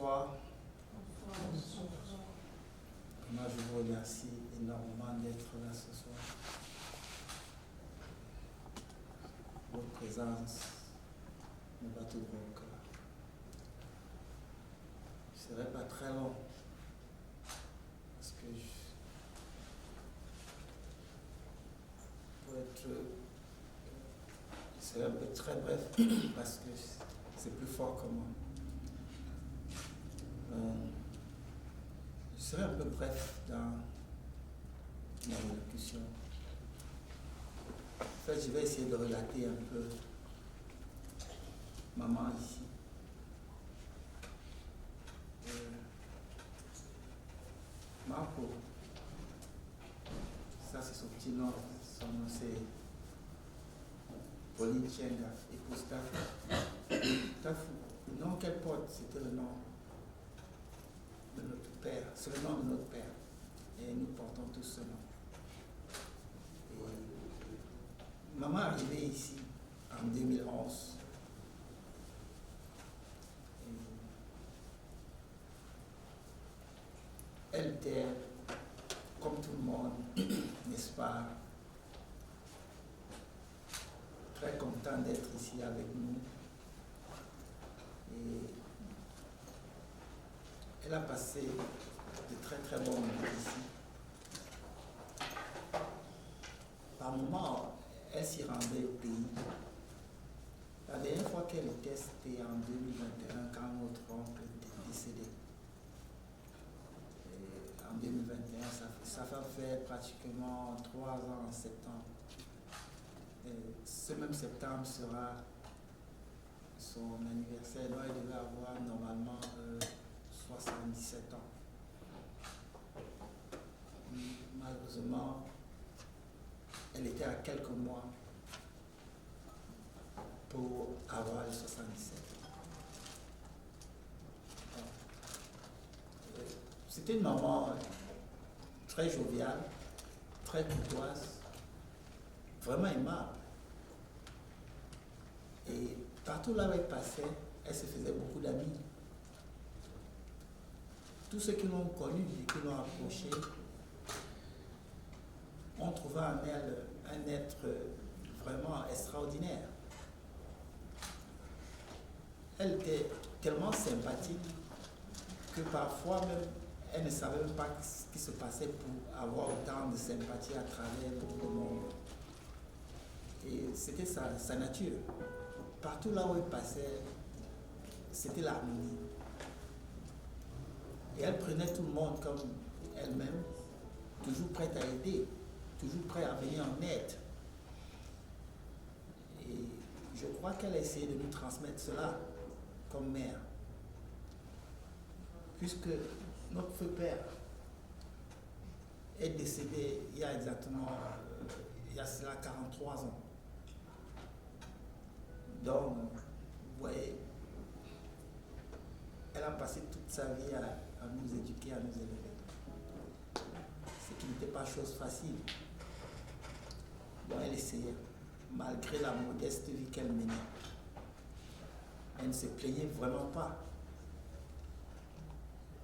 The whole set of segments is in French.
Bonsoir. Moi, je vous remercie énormément d'être là ce soir. Votre présence me bat tout droit au cœur. Je ne serai pas très long parce que C'est un peu très bref parce que c'est plus fort que moi. Je serai un peu bref dans ma élocution. En fait, je vais essayer de relater un peu maman ici. Marco, ça c'est son petit nom, son nom c'est Pauline Chenga, épouse Tafou. Tafou, le nom qu'elle porte, c'était le nom de notre père, c'est le nom de notre père. Et nous portons tous ce nom. Et maman est arrivée ici en 2011. Elle était, comme tout le monde, n'est-ce pas, très contente d'être ici avec nous. Et elle a passé de très très bons moments ici. Par moments, elle s'y rendait au pays. La dernière fois qu'elle était, c'était en 2021, quand notre oncle était décédé. En 2021, ça fait faire pratiquement 3 ans en septembre. Et ce même septembre sera son anniversaire. Donc elle devait avoir normalement 77 ans. Malheureusement, elle était à quelques mois pour avoir les 77. C'était une maman très joviale, très courtoise, vraiment aimable. Et partout là où elle passait, elle se faisait beaucoup d'amis. Tous ceux qui l'ont connue et qui l'ont approchée ont trouvé en elle un être vraiment extraordinaire. Elle était tellement sympathique que parfois même elle ne savait même pas ce qui se passait pour avoir autant de sympathie à travers le monde. Et c'était sa nature. Partout là où elle passait, c'était l'harmonie. Et elle prenait tout le monde comme elle-même, toujours prête à aider, toujours prête à venir en aide. Et je crois qu'elle a essayé de nous transmettre cela comme mère. Puisque notre feu père est décédé il y a exactement, il y a cela 43 ans. Donc, vous voyez, elle a passé toute sa vie à nous éduquer, à nous élever. Ce qui n'était pas chose facile. Bon, elle essayait, malgré la modeste vie qu'elle menait. Elle ne se plaignait vraiment pas.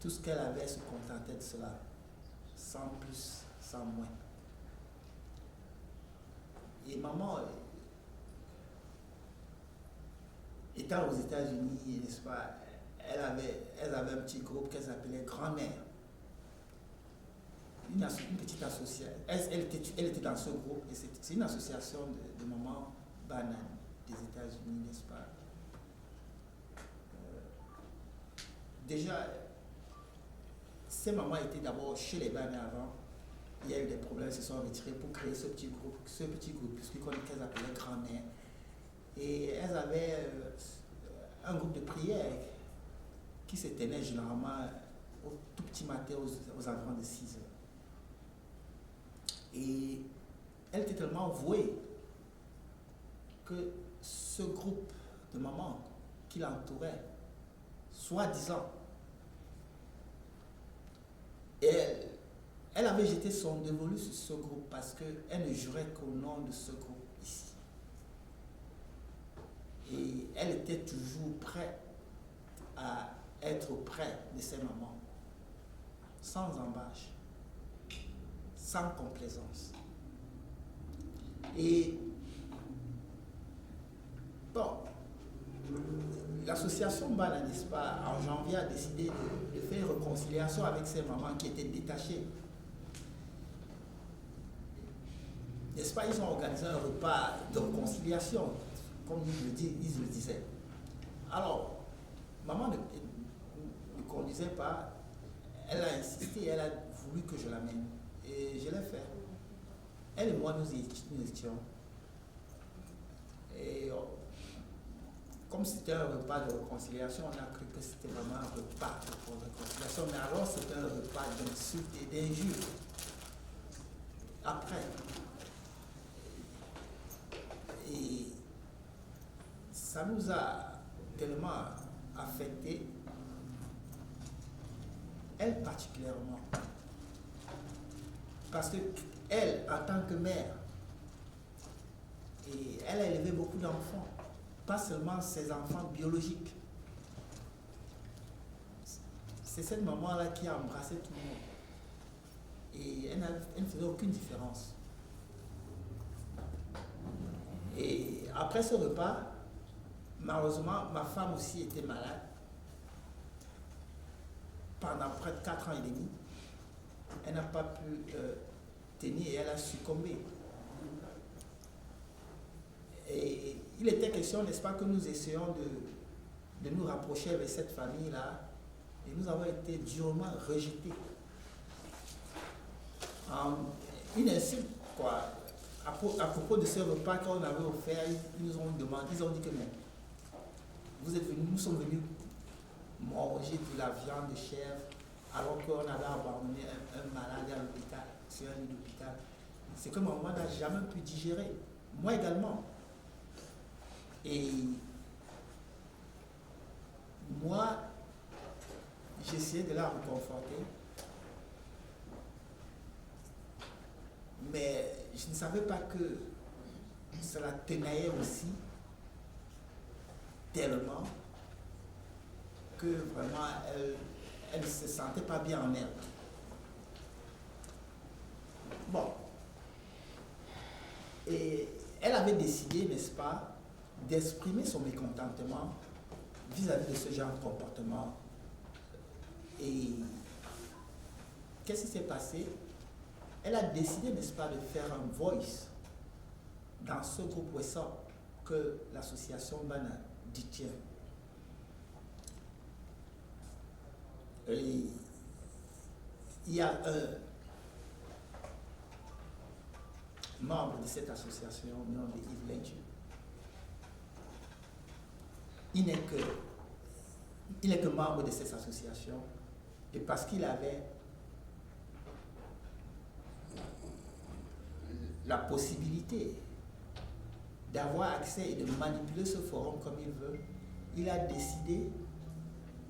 Tout ce qu'elle avait se contentait de cela, sans plus, sans moins. Et maman, étant aux États-Unis, n'est-ce pas, elle avait un petit groupe qu'elle s'appelait Grand-mère. Une petite association. Elle était dans ce groupe, et c'est une association de mamans bananes des États-Unis, n'est-ce pas. Déjà, ces mamans étaient d'abord chez les Banais avant. Il y a eu des problèmes, elles se sont retirées pour créer ce petit groupe qu'elles appelaient Grand-mère. Et elles avaient un groupe de prière qui se tenait généralement au tout petit matin aux environs de 6 heures. Et elle était tellement vouée que ce groupe de mamans qui l'entourait, soi-disant, elle avait jeté son dévolu sur ce groupe parce qu'elle ne jurait qu'au nom de ce groupe ici. Et elle était toujours prête à être auprès de ses mamans, sans embâche, sans complaisance. Et bon, l'association Bana, n'est-ce pas, en janvier a décidé de faire une réconciliation avec ces mamans qui étaient détachées. N'est-ce pas, ils ont organisé un repas de réconciliation comme ils le disaient. Alors, maman ne conduisait pas, elle a insisté, elle a voulu que je l'amène. Et je l'ai fait. Elle et moi, nous étions. Et comme c'était un repas de réconciliation, on a cru que c'était vraiment un repas de réconciliation. Mais alors, c'était un repas d'insultes et d'injures. Après. Et ça nous a tellement affectés, elle particulièrement. Parce qu'elle, en tant que mère, et elle a élevé beaucoup d'enfants, pas seulement ses enfants biologiques. C'est cette maman-là qui a embrassé tout le monde. Et elle ne faisait aucune différence. Et après ce repas, malheureusement, ma femme aussi était malade pendant près de 4 ans et demi. Elle n'a pas pu tenir et elle a succombé. Et il était question, n'est-ce pas, que nous essayons de nous rapprocher avec cette famille-là, et nous avons été durement rejetés. Une insulte, quoi. À propos de ce repas qu'on avait offert, ils nous ont demandé, ils ont dit que non. Vous êtes venus, nous sommes venus manger de la viande de chèvre, alors qu'on avait abandonné un malade à l'hôpital, sur un lit d'hôpital. C'est que maman n'a jamais pu digérer. Moi également. Et moi, j'essayais de la réconforter, mais je ne savais pas que cela tenaillait aussi tellement que vraiment elle ne se sentait pas bien en elle. Bon. Et elle avait décidé, n'est-ce pas, d'exprimer son mécontentement vis-à-vis de ce genre de comportement. Et qu'est-ce qui s'est passé? Elle a décidé, n'est-ce pas, de faire un voice dans ce groupe WhatsApp que l'association Bana détient. Et il y a un membre de cette association, nom de Yves Lench. Il n'est que membre de cette association, et parce qu'il avait la possibilité d'avoir accès et de manipuler ce forum comme il veut, il a décidé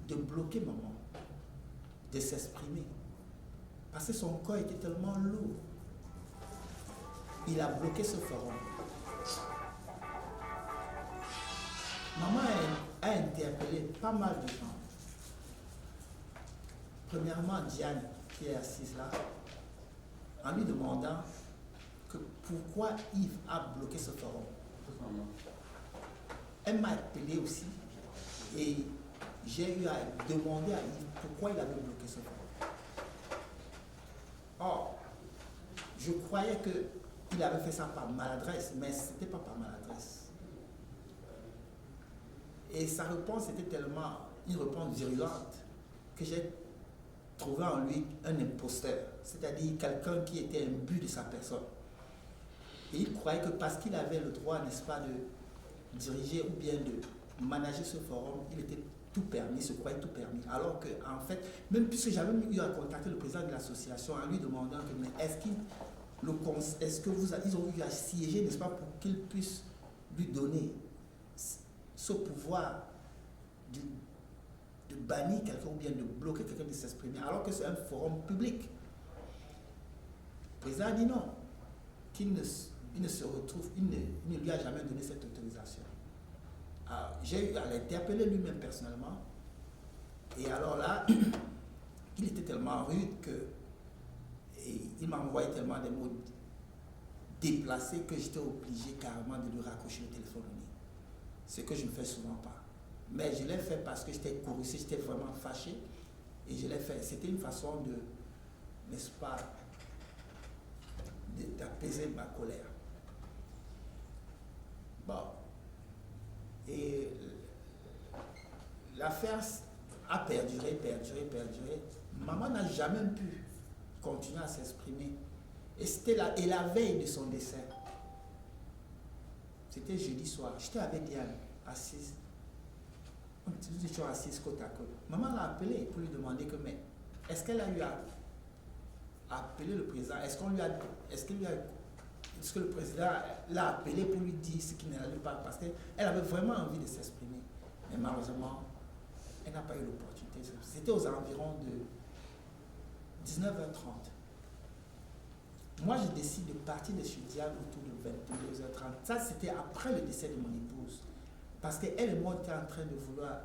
de bloquer maman, de s'exprimer, parce que son corps était tellement lourd. Il a bloqué ce forum. Maman a interpellé pas mal de gens. Premièrement, Diane, qui est assise là, en lui demandant que pourquoi Yves a bloqué ce forum. Elle m'a appelé aussi et j'ai eu à demander à Yves pourquoi il avait bloqué ce forum. Or, je croyais qu'il avait fait ça par maladresse, mais ce n'était pas par maladresse. Et sa réponse était tellement une réponse virulente que j'ai trouvé en lui un imposteur, c'est-à-dire quelqu'un qui était imbu de sa personne. Et il croyait que parce qu'il avait le droit, n'est-ce pas, de diriger ou bien de manager ce forum, il était tout permis, il se croyait tout permis. Alors que, en fait, même puisque j'avais eu à contacter le président de l'association en lui demandant que, mais est-ce que ils ont eu à siéger, n'est-ce pas, pour qu'il puisse lui donner ce pouvoir de bannir quelqu'un ou bien de bloquer quelqu'un de s'exprimer, alors que c'est un forum public. Le président a dit non, qu'il ne se retrouve, il ne lui a jamais donné cette autorisation. J'ai eu à l'interpeller lui-même personnellement, et alors là, il était tellement rude que il m'a envoyé tellement des mots déplacés que j'étais obligé carrément de lui raccrocher le téléphone au nez. Ce que je ne fais souvent pas. Mais je l'ai fait parce que j'étais courroucé, j'étais vraiment fâché. Et je l'ai fait. C'était une façon de, n'est-ce pas, d'apaiser ma colère. Bon. l'affaire a perduré. Maman n'a jamais pu continuer à s'exprimer. Et c'était la veille de son décès. C'était jeudi soir. J'étais avec Diane, assise. Nous étions assises côte à côte. Maman l'a appelé pour lui demander que, mais est-ce qu'elle a eu à appeler le président? Est-ce que le président l'a appelé pour lui dire ce qui n'allait pas? Parce qu'elle avait vraiment envie de s'exprimer. Mais malheureusement, elle n'a pas eu l'opportunité. C'était aux environs de 19h30. Moi, je décide de partir de chez Diane autour de 22h30. Ça, c'était après le décès de mon épouse. Parce qu'elle et moi, on était en train de vouloir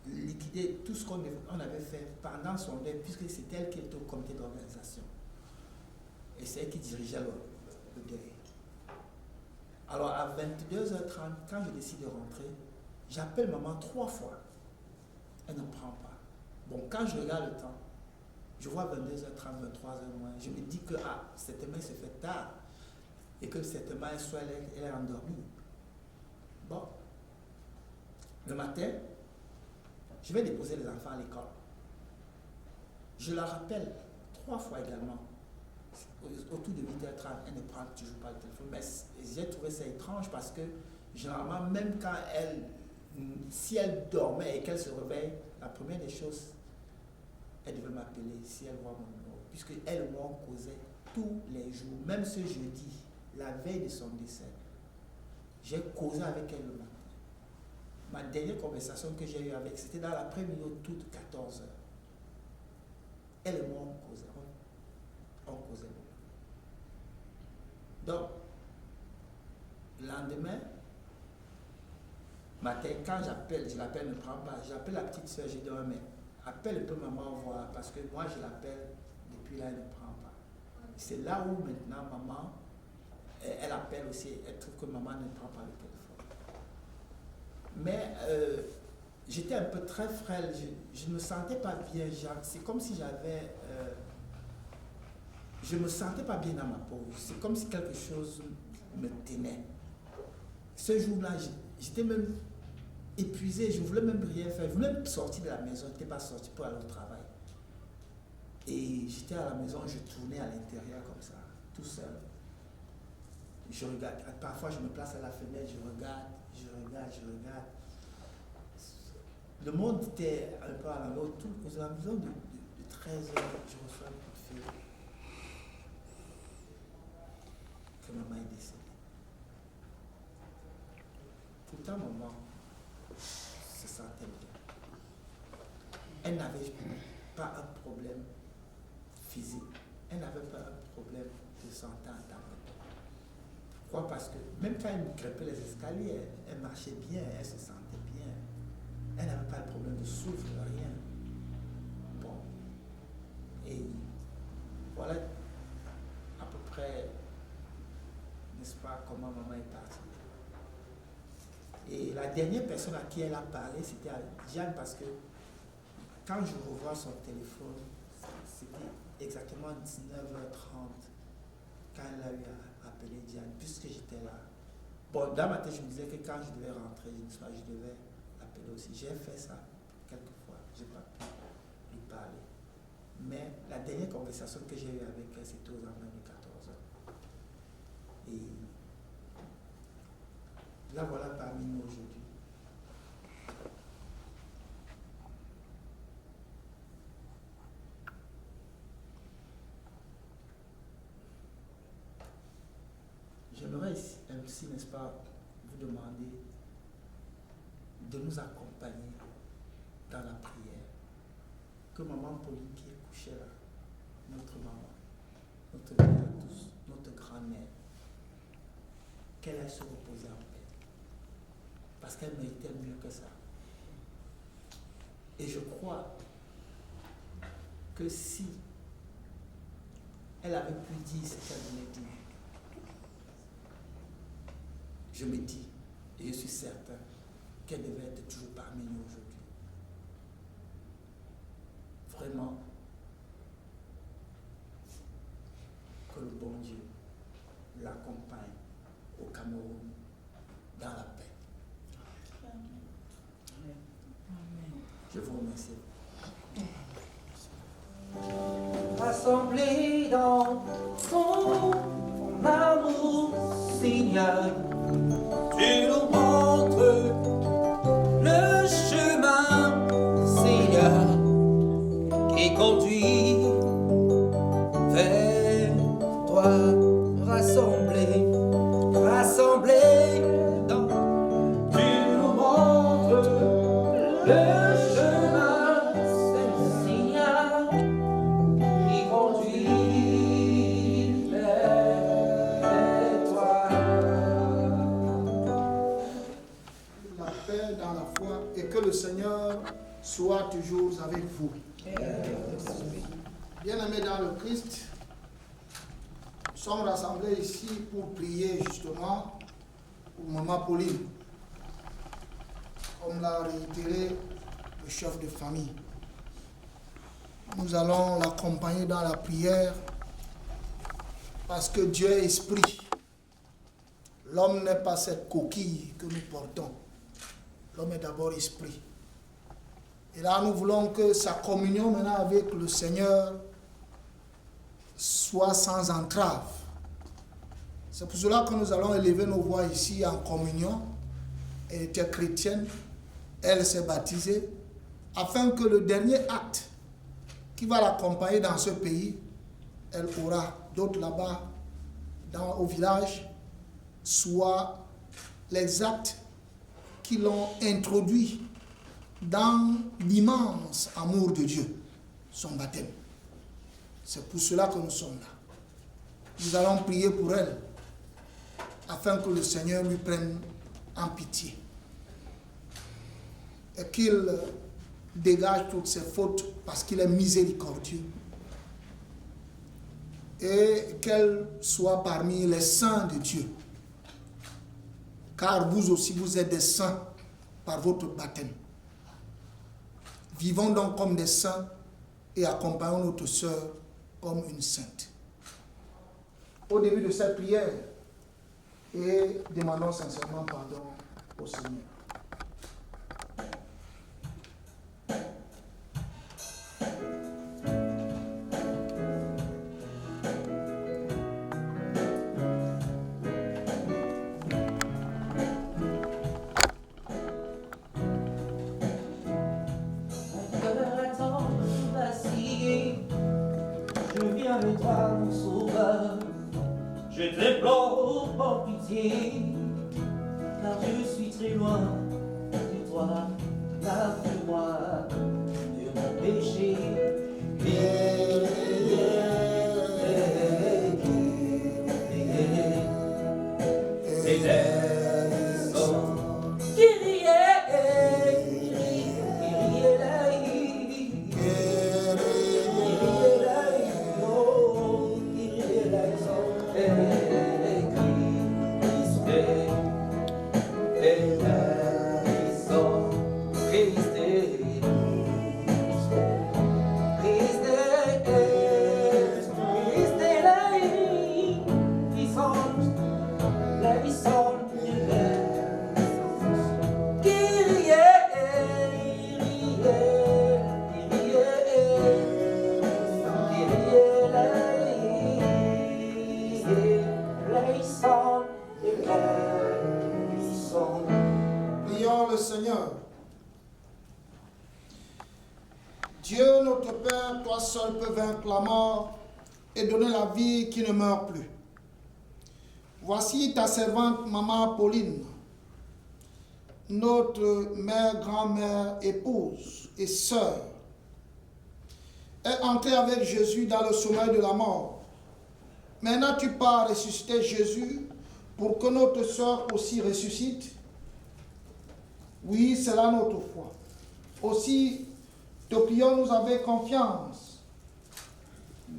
liquider tout ce qu'on avait fait pendant son deuil, puisque c'était elle qui était au comité d'organisation. Et c'est elle qui dirigeait le deuil. Alors, à 22h30, quand je décide de rentrer, j'appelle maman 3 fois. Elle ne prend pas. Bon, quand je regarde le temps, je vois 22h30, 23h moins. Je me dis que certainement, il se fait tard. Et que certainement, elle est endormie. Bon. Le matin, je vais déposer les enfants à l'école. Je la rappelle 3 fois également. Autour de 8h30, elle ne prend toujours pas le téléphone. Mais j'ai trouvé ça étrange parce que, généralement, même quand si elle dormait et qu'elle se réveille, la première des choses, elle devait m'appeler si elle voit mon numéro. Puisque elle et moi, on causait tous les jours, même ce jeudi, la veille de son décès. J'ai causé avec elle le matin. Ma dernière conversation que j'ai eue avec, c'était dans l'après-midi autour de 14h. Elle et moi, on causait. On causait beaucoup. Donc, le lendemain matin, quand j'appelle, je l'appelle, ne prend pas. J'appelle la petite soeur, je dis, mais appelle un peu maman, voir, parce que moi, je l'appelle, depuis là, elle ne prend pas. C'est là où maintenant, maman, elle appelle aussi, elle trouve que maman ne prend pas le téléphone. Mais j'étais un peu très frêle, je ne me sentais pas bien, c'est comme si j'avais... je ne me sentais pas bien dans ma peau, c'est comme si quelque chose me tenait. Ce jour-là, j'étais même épuisé, je ne voulais même rien faire, je voulais même sortir de la maison, je n'étais pas sorti pour aller au travail. Et j'étais à la maison, je tournais à l'intérieur comme ça, tout seul. Je regarde, parfois je me place à la fenêtre, je regarde. Le monde était un peu à l'envers, aux environs de 13h, je reçois un coup de fil que maman est décédée. Pourtant, maman se sentait bien. Elle n'avait pas un problème physique, elle n'avait pas un problème de santé en tant que tel. Pourquoi? Parce que même quand elle grimpait les escaliers, elle marchait bien, elle se sentait bien. Elle n'avait pas de problème de souffle, rien. Bon. Et voilà à peu près, n'est-ce pas, comment maman est partie. Et la dernière personne à qui elle a parlé, c'était à Diane, parce que quand je revois son téléphone, c'était exactement 19h30 quand elle a eu à appeler Diane, puisque j'étais là. Bon, dans ma tête, je me disais que quand je devais rentrer, je devais appeler aussi. J'ai fait ça quelques fois, je n'ai pas pu lui parler. Mais la dernière conversation que j'ai eue avec elle, c'était aux environs de 14h. Et la voilà parmi nous aujourd'hui. J'aimerais aussi, n'est-ce pas, vous demander de nous accompagner dans la prière. Que maman Pauline qui est couchée là, notre maman, notre mère à tous, notre grand-mère, qu'elle aille se reposer en paix. Parce qu'elle méritait mieux que ça. Et je crois que si elle avait pu dire ce qu'elle voulait dire, je me dis, et je suis certain, qu'elle devait être toujours parmi nous aujourd'hui. Vraiment, que le bon Dieu l'accompagne au Cameroun dans la paix. Je vous remercie. Rassemblés dans ton amour, Seigneur, tu nous montres le chemin, Seigneur, qui conduit vers toi. Rassemblés, rassemblés dans, tu nous montres le chemin, Seigneur, qui conduit vers toi. La paix dans la foi et que le Seigneur soit toujours avec vous. Bien-aimés dans le Christ, nous sommes rassemblés ici pour prier justement pour Maman Pauline, comme l'a réitéré le chef de famille. Nous allons l'accompagner dans la prière parce que Dieu est esprit. L'homme n'est pas cette coquille que nous portons. L'homme est d'abord esprit. Et là, nous voulons que sa communion maintenant avec le Seigneur soit sans entrave. C'est pour cela que nous allons élever nos voix ici en communion. Elle était chrétienne, elle s'est baptisée, afin que le dernier acte qui va l'accompagner dans ce pays, elle aura d'autres là-bas au village, soit les actes qui l'ont introduit dans l'immense amour de Dieu, son baptême. C'est pour cela que nous sommes là. Nous allons prier pour elle, afin que le Seigneur lui prenne en pitié. Et qu'il dégage toutes ses fautes, parce qu'il est miséricordieux. Et qu'elle soit parmi les saints de Dieu. Car vous aussi, vous êtes des saints par votre baptême. Vivons donc comme des saints et accompagnons notre sœur comme une sainte. Au début de cette prière, et demandons sincèrement pardon au Seigneur. Je t'implore pour pitié, car je suis très loin de toi. Lave-moi de mon péché. Prions le Seigneur. Dieu notre Père, toi seul peux vaincre la mort et donner la vie qui ne meurt plus. Voici ta servante Maman Pauline, notre mère, grand-mère, épouse et sœur, est entrée avec Jésus dans le sommeil de la mort. Mais n'as-tu pas ressuscité Jésus pour que notre sœur aussi ressuscite? Oui, c'est là notre foi. Aussi, te prions-nous avec confiance.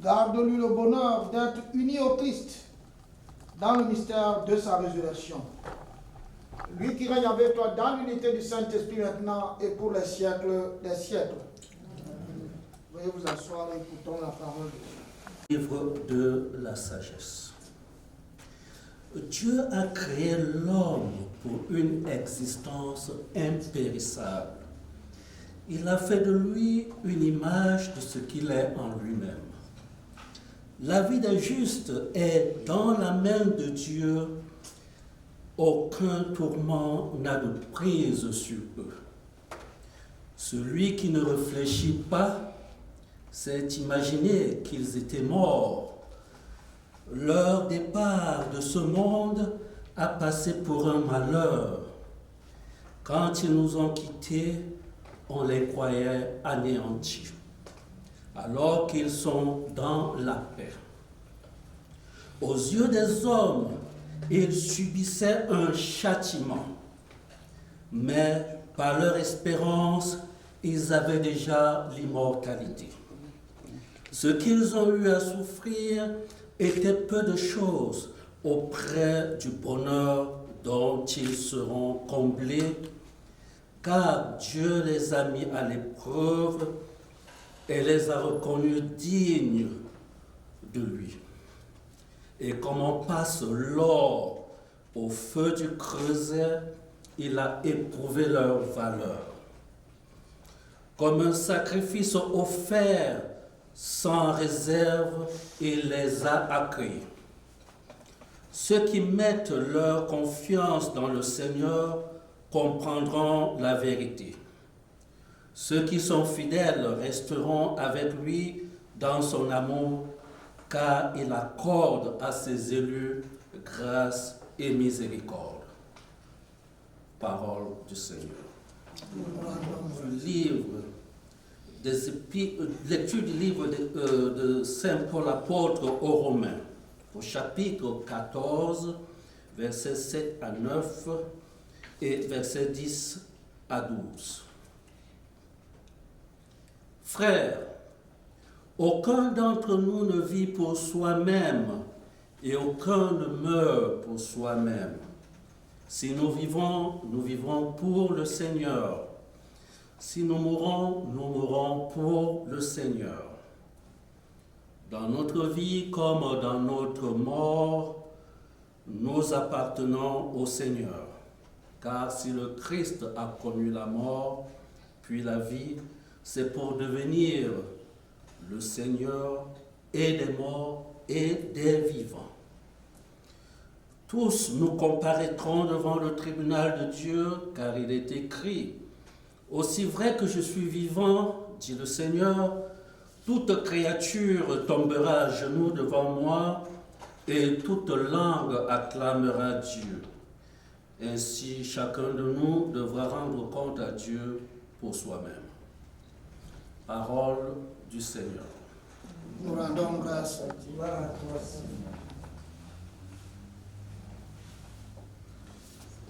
Garde-lui le bonheur d'être uni au Christ dans le mystère de sa résurrection. Lui qui règne avec toi dans l'unité du Saint-Esprit maintenant et pour les siècles des siècles. Veuillez vous asseoir et écoutons la parole de Dieu. Livre de la sagesse. Dieu a créé l'homme pour une existence impérissable. il a fait de lui une image de ce qu'il est en lui-même. La vie des justes est dans la main de Dieu. Aucun tourment n'a de prise sur eux. Celui qui ne réfléchit pas s'est imaginé qu'ils étaient morts. Leur départ de ce monde a passé pour un malheur. Quand ils nous ont quittés, on les croyait anéantis, alors qu'ils sont dans la paix. Aux yeux des hommes, ils subissaient un châtiment, mais par leur espérance, ils avaient déjà l'immortalité. Ce qu'ils ont eu à souffrir était peu de choses auprès du bonheur dont ils seront comblés, car Dieu les a mis à l'épreuve et les a reconnus dignes de lui. Et comme on passe l'or au feu du creuset, il a éprouvé leur valeur. Comme un sacrifice offert sans réserve, il les a accueillis. Ceux qui mettent leur confiance dans le Seigneur comprendront la vérité. Ceux qui sont fidèles resteront avec lui dans son amour, car il accorde à ses élus grâce et miséricorde. Parole du Seigneur. Lecture du livre de Saint Paul apôtre aux Romains, au chapitre 14, versets 7 à 9 et versets 10 à 12. Frères, aucun d'entre nous ne vit pour soi-même et aucun ne meurt pour soi-même. Si nous vivons, nous vivrons pour le Seigneur. Si nous mourons, nous mourrons pour le Seigneur. Dans notre vie comme dans notre mort, nous appartenons au Seigneur. Car si le Christ a connu la mort, puis la vie, c'est pour devenir le Seigneur et des morts et des vivants. Tous nous comparaîtrons devant le tribunal de Dieu, car il est écrit: aussi vrai que je suis vivant, dit le Seigneur, toute créature tombera à genoux devant moi et toute langue acclamera Dieu. Ainsi, chacun de nous devra rendre compte à Dieu pour soi-même. Parole du Seigneur. Nous rendons grâce.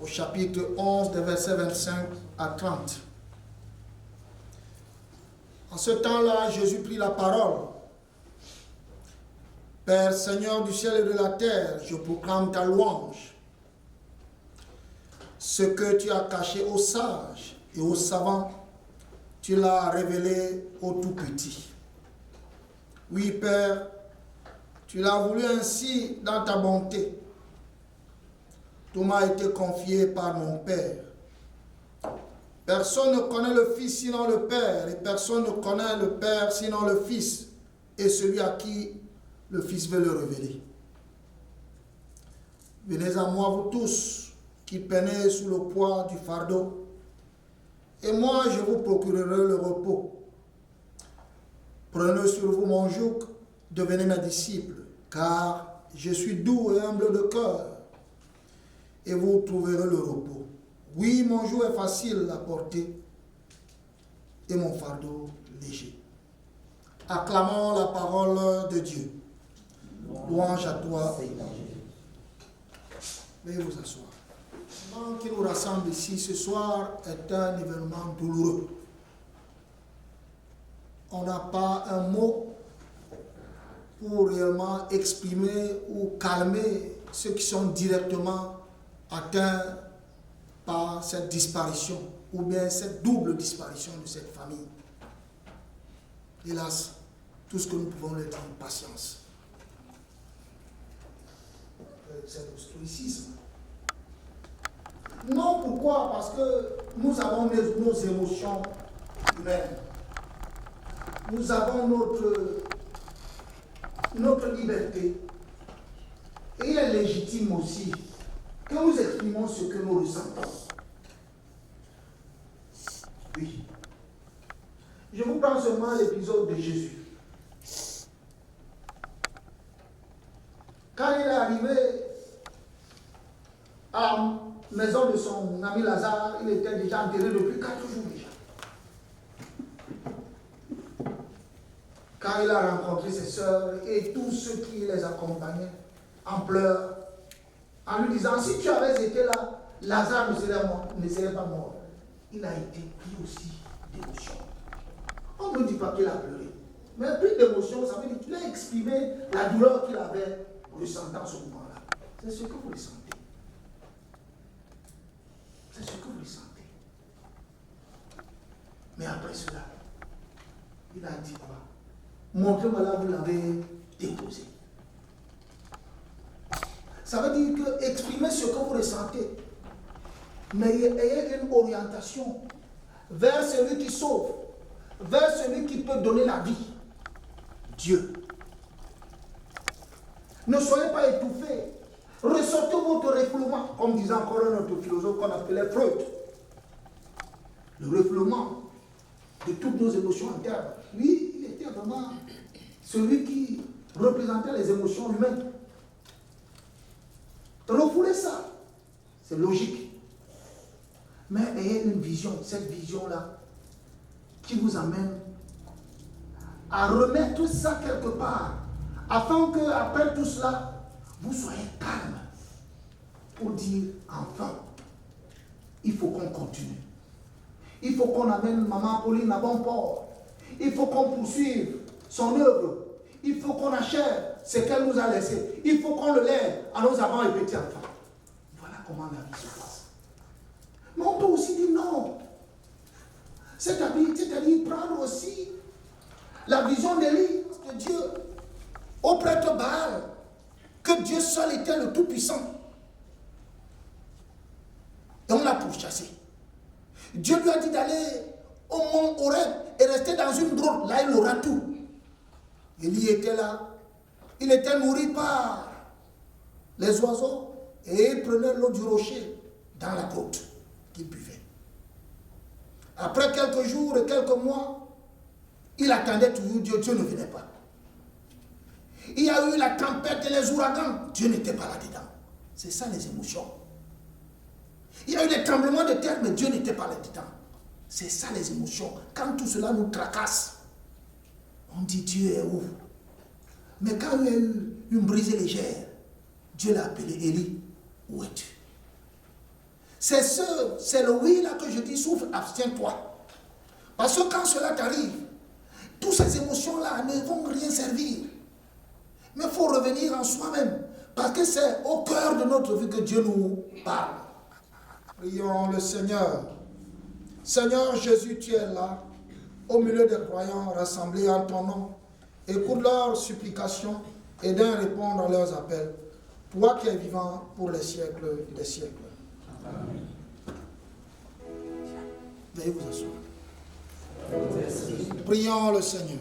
Au chapitre 11, des versets 25 à 30. En ce temps-là, Jésus prit la parole. Père, Seigneur du ciel et de la terre, je proclame ta louange. Ce que tu as caché aux sages et aux savants, tu l'as révélé aux tout-petits. Oui, Père, tu l'as voulu ainsi dans ta bonté. Tout m'a été confié par mon Père. Personne ne connaît le Fils sinon le Père, et personne ne connaît le Père sinon le Fils, et celui à qui le Fils veut le révéler. Venez à moi, vous tous, qui peinez sous le poids du fardeau, et moi je vous procurerai le repos. Prenez sur vous mon joug, devenez mes disciples, car je suis doux et humble de cœur, et vous trouverez le repos. Oui, mon joug est facile à porter, et mon fardeau léger. Acclamons la parole de Dieu. Louange à toi. Veuillez vous asseoir. L'événement qui nous rassemble ici ce soir est un événement douloureux. On n'a pas un mot pour réellement exprimer ou calmer ceux qui sont directement atteints par cette disparition ou bien cette double disparition de cette famille. Hélas, tout ce que nous pouvons leur dire, patience. C'est le stoïcisme. Non, pourquoi? Parce que nous avons nos émotions humaine. Nous avons notre liberté. Et il est légitime aussi que nous exprimons ce que nous ressentons. Oui. Je vous prends seulement l'épisode de Jésus. Quand il est arrivé à la maison de son ami Lazare, il était déjà enterré depuis 4 jours déjà. Quand il a rencontré ses sœurs et tous ceux qui les accompagnaient en pleurs, en lui disant, si tu avais été là, Lazare ne serait pas mort. Il a été pris aussi d'émotion. On ne dit pas qu'il a pleuré. Mais pris d'émotion, ça veut dire qu'il a exprimé la douleur qu'il avait ressentant ce moment-là. C'est ce que vous ressentez. C'est ce que vous ressentez. Mais après cela, il a dit quoi? Montrez-moi là, vous l'avez déposé. Ça veut dire que exprimez ce que vous ressentez. Mais ayez une orientation vers celui qui sauve, vers celui qui peut donner la vie. Dieu. Ne soyez pas étouffés. Ressortez votre refoulement, comme disait encore un autre philosophe qu'on appelait Freud. Le refoulement de toutes nos émotions internes. Lui, il était vraiment celui qui représentait les émotions humaines. Refouler ça, c'est logique. Mais ayez une vision, cette vision-là, qui vous amène à remettre ça quelque part, afin qu'après tout cela, vous soyez calme pour dire, enfin, il faut qu'on continue. Il faut qu'on amène Maman Pauline à bon port. Il faut qu'on poursuive son œuvre. Il faut qu'on achève ce qu'elle nous a laissé. Il faut qu'on le lève à nos avant et petits enfants. Voilà comment la vie se passe. Mais on peut aussi dire non. C'est-à-dire prendre aussi la vision d'Élie, de Dieu, au prêtre Baal, que Dieu seul était le Tout-Puissant. Et on l'a pourchassé. Dieu lui a dit d'aller au mont Horeb et rester dans une grotte. Là, il aura tout. Élie était là. Il était nourri par les oiseaux et il prenait l'eau du rocher dans la grotte qu'il buvait. Après quelques jours et quelques mois, il attendait toujours Dieu. Dieu ne venait pas. Il y a eu la tempête et les ouragans. Dieu n'était pas là-dedans. C'est ça les émotions. Il y a eu des tremblements de terre, mais Dieu n'était pas là-dedans. C'est ça les émotions. Quand tout cela nous tracasse, on dit Dieu est où? Mais quand il y a eu une brisée légère, Dieu l'a appelé Élie, où es-tu? C'est le oui là que je dis, souffle, abstiens-toi. Parce que quand cela t'arrive, toutes ces émotions-là ne vont rien servir. Mais il faut revenir en soi-même. Parce que c'est au cœur de notre vie que Dieu nous parle. Prions le Seigneur. Seigneur Jésus, tu es là, au milieu des croyants rassemblés en ton nom. Écoute leurs supplications et d'aide répondre à leurs appels. Toi qui es vivant pour les siècles des siècles. Amen. Veuillez vous asseoir. Prions le Seigneur.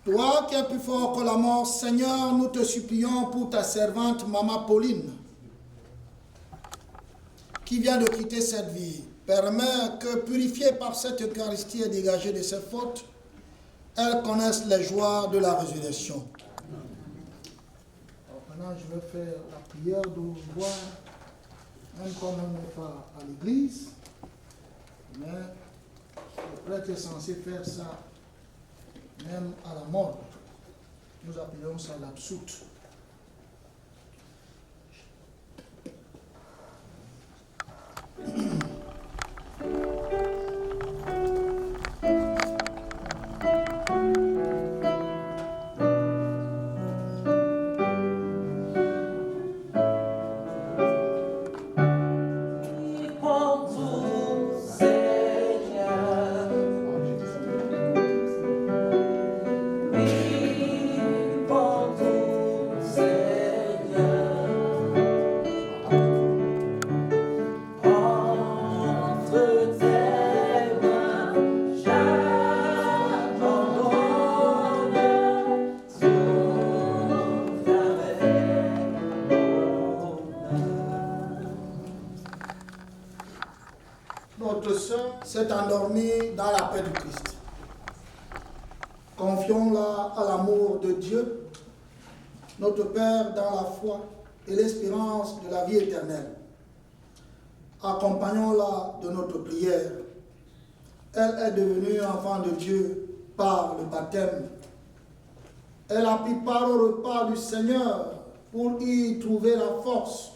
Toi qui es plus fort que la mort, Seigneur, nous te supplions pour ta servante Maman Pauline, qui vient de quitter cette vie. Permets que, purifiée par cette Eucharistie et dégagée de ses fautes, elle connaisse les joies de la résurrection. Alors maintenant, je vais faire la prière d'ouvroir, même comme on n'est pas à l'église, mais le prêtre est censé faire ça même à la mort. Nous appelons ça l'absoute. Vive pour tout, s'est endormie dans la paix du Christ. Confions-la à l'amour de Dieu, notre Père, dans la foi et l'espérance de la vie éternelle. Accompagnons-la de notre prière. Elle est devenue enfant de Dieu par le baptême. Elle a pris part au repas du Seigneur pour y trouver la force.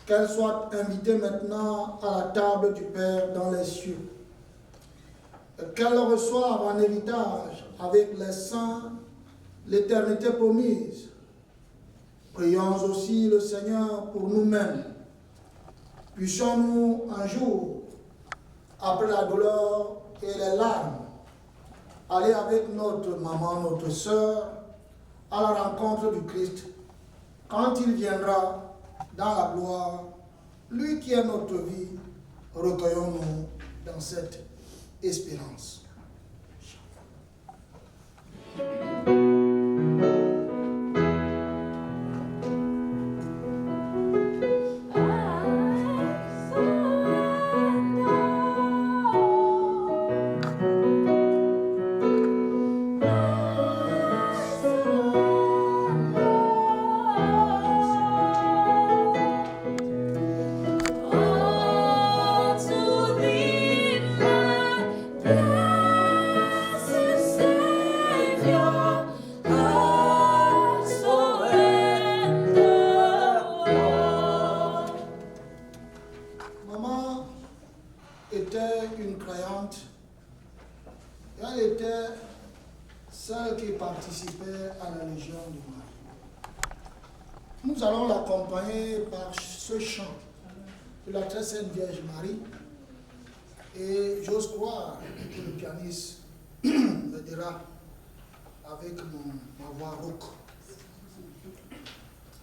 Qu'elle soit invitée maintenant à la table du Père dans les cieux. Qu'elle reçoive en héritage avec les saints l'éternité promise. Prions aussi le Seigneur pour nous-mêmes. Puissions-nous un jour, après la douleur et les larmes, aller avec notre maman, notre sœur, à la rencontre du Christ, quand il viendra dans la gloire, lui qui est notre vie, recueillons-nous dans cette espérance. Nous allons l'accompagner par ce chant de la très sainte Vierge Marie. Et j'ose croire que le pianiste m'aidera avec ma voix rauque.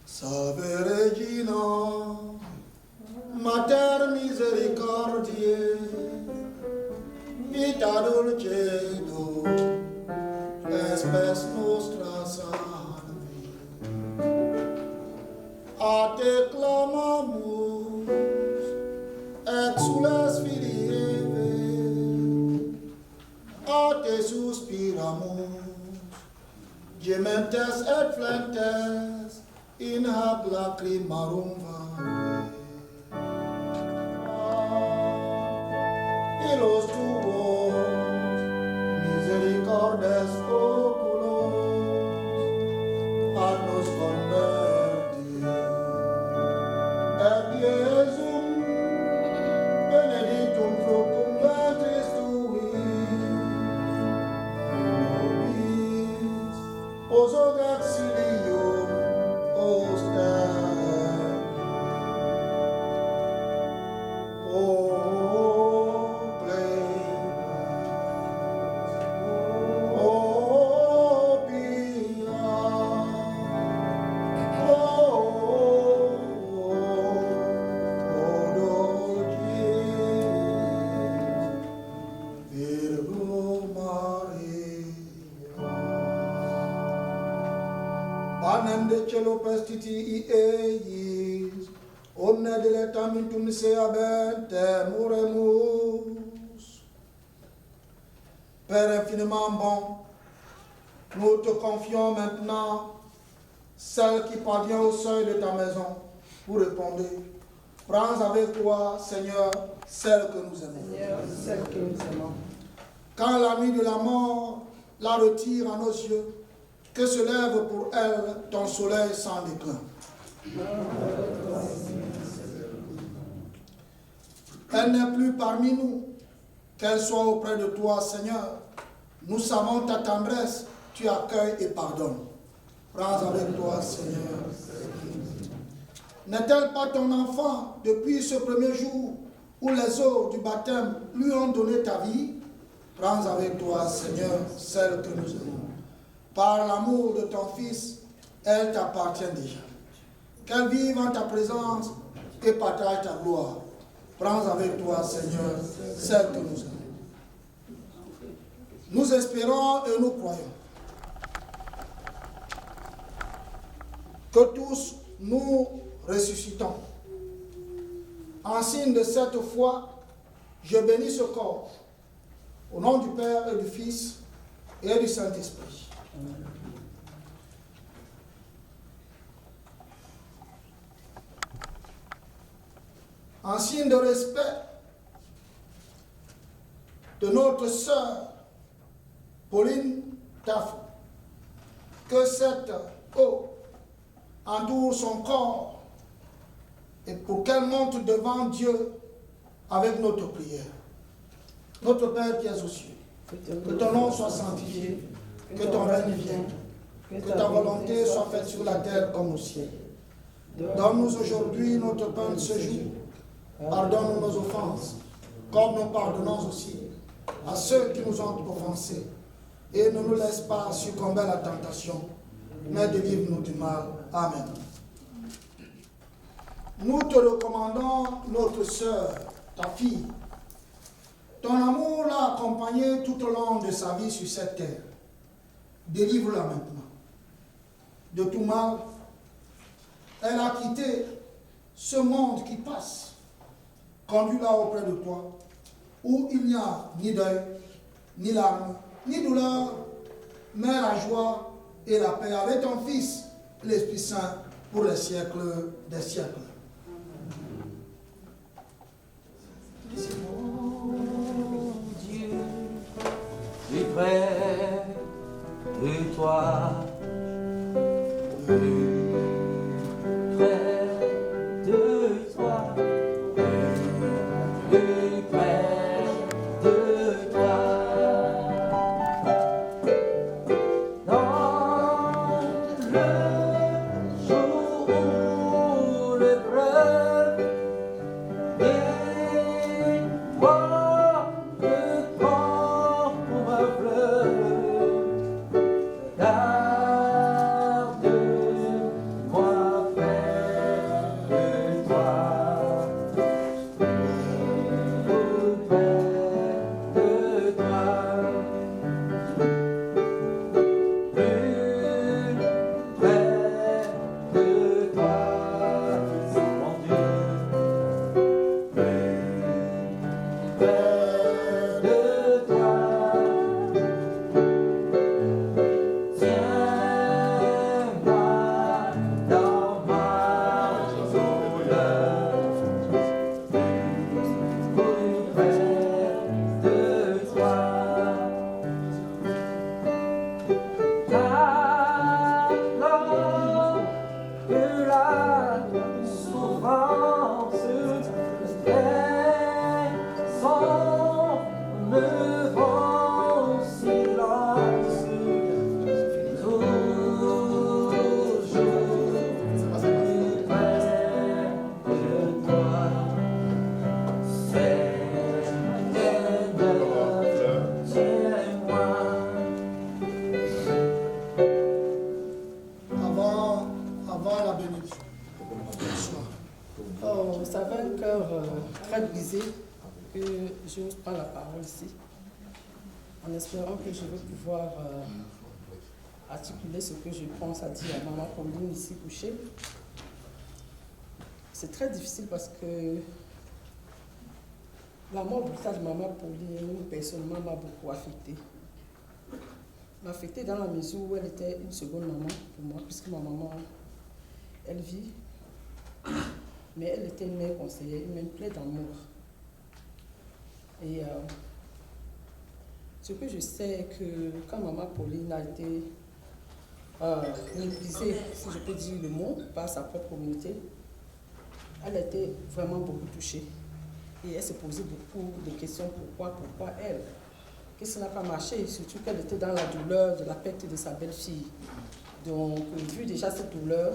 Salve Regina, Mater Misericordiae, Vita Dulcedo, Espes Nostra Salve. A te clamamus, exules Filii Eve, a te suspiramus, gementes et flentes, in hac lacrimarum vale. Illos tuos, misericordes oculos, a nos converti. Et Iesum, benedictum fructum ventris tui, nobis, poso exilium, oster. Panem de celo pestiti eis, omne dilectamentum seabente muremus. Père infiniment bon, nous te confions maintenant celle qui parvient au seuil de ta maison pour répondre. Prends avec toi, Seigneur, celle que nous aimons. Seigneur, celle que nous aimons. Quand la nuit de la mort la retire à nos yeux, que se lève pour elle ton soleil sans déclin. Elle n'est plus parmi nous, qu'elle soit auprès de toi, Seigneur. Nous savons ta tendresse, tu accueilles et pardonnes. Prends avec toi, Seigneur. N'est-elle pas ton enfant depuis ce premier jour où les eaux du baptême lui ont donné ta vie? Prends avec toi, Seigneur, celle que nous aimons. Par l'amour de ton Fils, elle t'appartient déjà. Qu'elle vive en ta présence et partage ta gloire. Prends avec toi, Seigneur, celle que nous aimons. Nous espérons et nous croyons que tous nous ressuscitons. En signe de cette foi, Je bénis ce corps au nom du Père et du Fils et du Saint-Esprit. En signe de respect de notre sœur Pauline Tafou, que cette eau entoure son corps et pour qu'elle monte devant Dieu avec notre prière. Notre Père qui es aux cieux, que ton nom soit sanctifié, que ton règne vienne, que ta volonté soit faite sur la terre comme au ciel. Donne-nous aujourd'hui notre pain de ce jour. Pardonne-nous nos offenses, comme nous pardonnons aussi à ceux qui nous ont offensés. Et ne nous laisse pas succomber à la tentation, mais délivre-nous du mal. Amen. Nous te recommandons notre sœur, ta fille. Ton amour l'a accompagnée tout au long de sa vie sur cette terre. Délivre-la maintenant de tout mal. Elle a quitté ce monde qui passe. Conduis-la auprès de toi, où il n'y a ni deuil, ni larmes, ni douleur, mais la joie et la paix avec ton Fils, l'Esprit Saint, pour les siècles des siècles. Mon Dieu, plus près de toi, plus près de toi, plus près de toi. Dans le jour où l'épreuve et moi le temps pour un fleuve, garde-moi près de toi, près de toi, plus près de toi, mon Dieu. Près de toi, tiens-moi dans ma douleur, plus près de toi, alors que la souffrance est son devant silence, toujours plus près de toi, Seigneur, tiens-moi. Avant la bénédiction. Bonsoir. Oh, ça va un cœur très brisé que j'ose prendre la parole ici, en espérant que je vais pouvoir articuler ce que je pense à dire à maman Pauline ici couchée. C'est très difficile parce que la mort brutale de maman Pauline, personnellement, m'a beaucoup affectée. M'a affectée dans la mesure où elle était une seconde maman pour moi, puisque ma maman, elle vit, mais elle était une mère conseillère, une mère pleine d'amour. Et ce que je sais que quand maman Pauline a été méprisée, si je peux dire le mot, par sa propre communauté, elle était vraiment beaucoup touchée. Et elle se posait beaucoup de questions, pourquoi elle? Qu'est-ce qui n'a pas marché? Surtout qu'elle était dans la douleur de la perte de sa belle-fille. Donc, vu déjà cette douleur,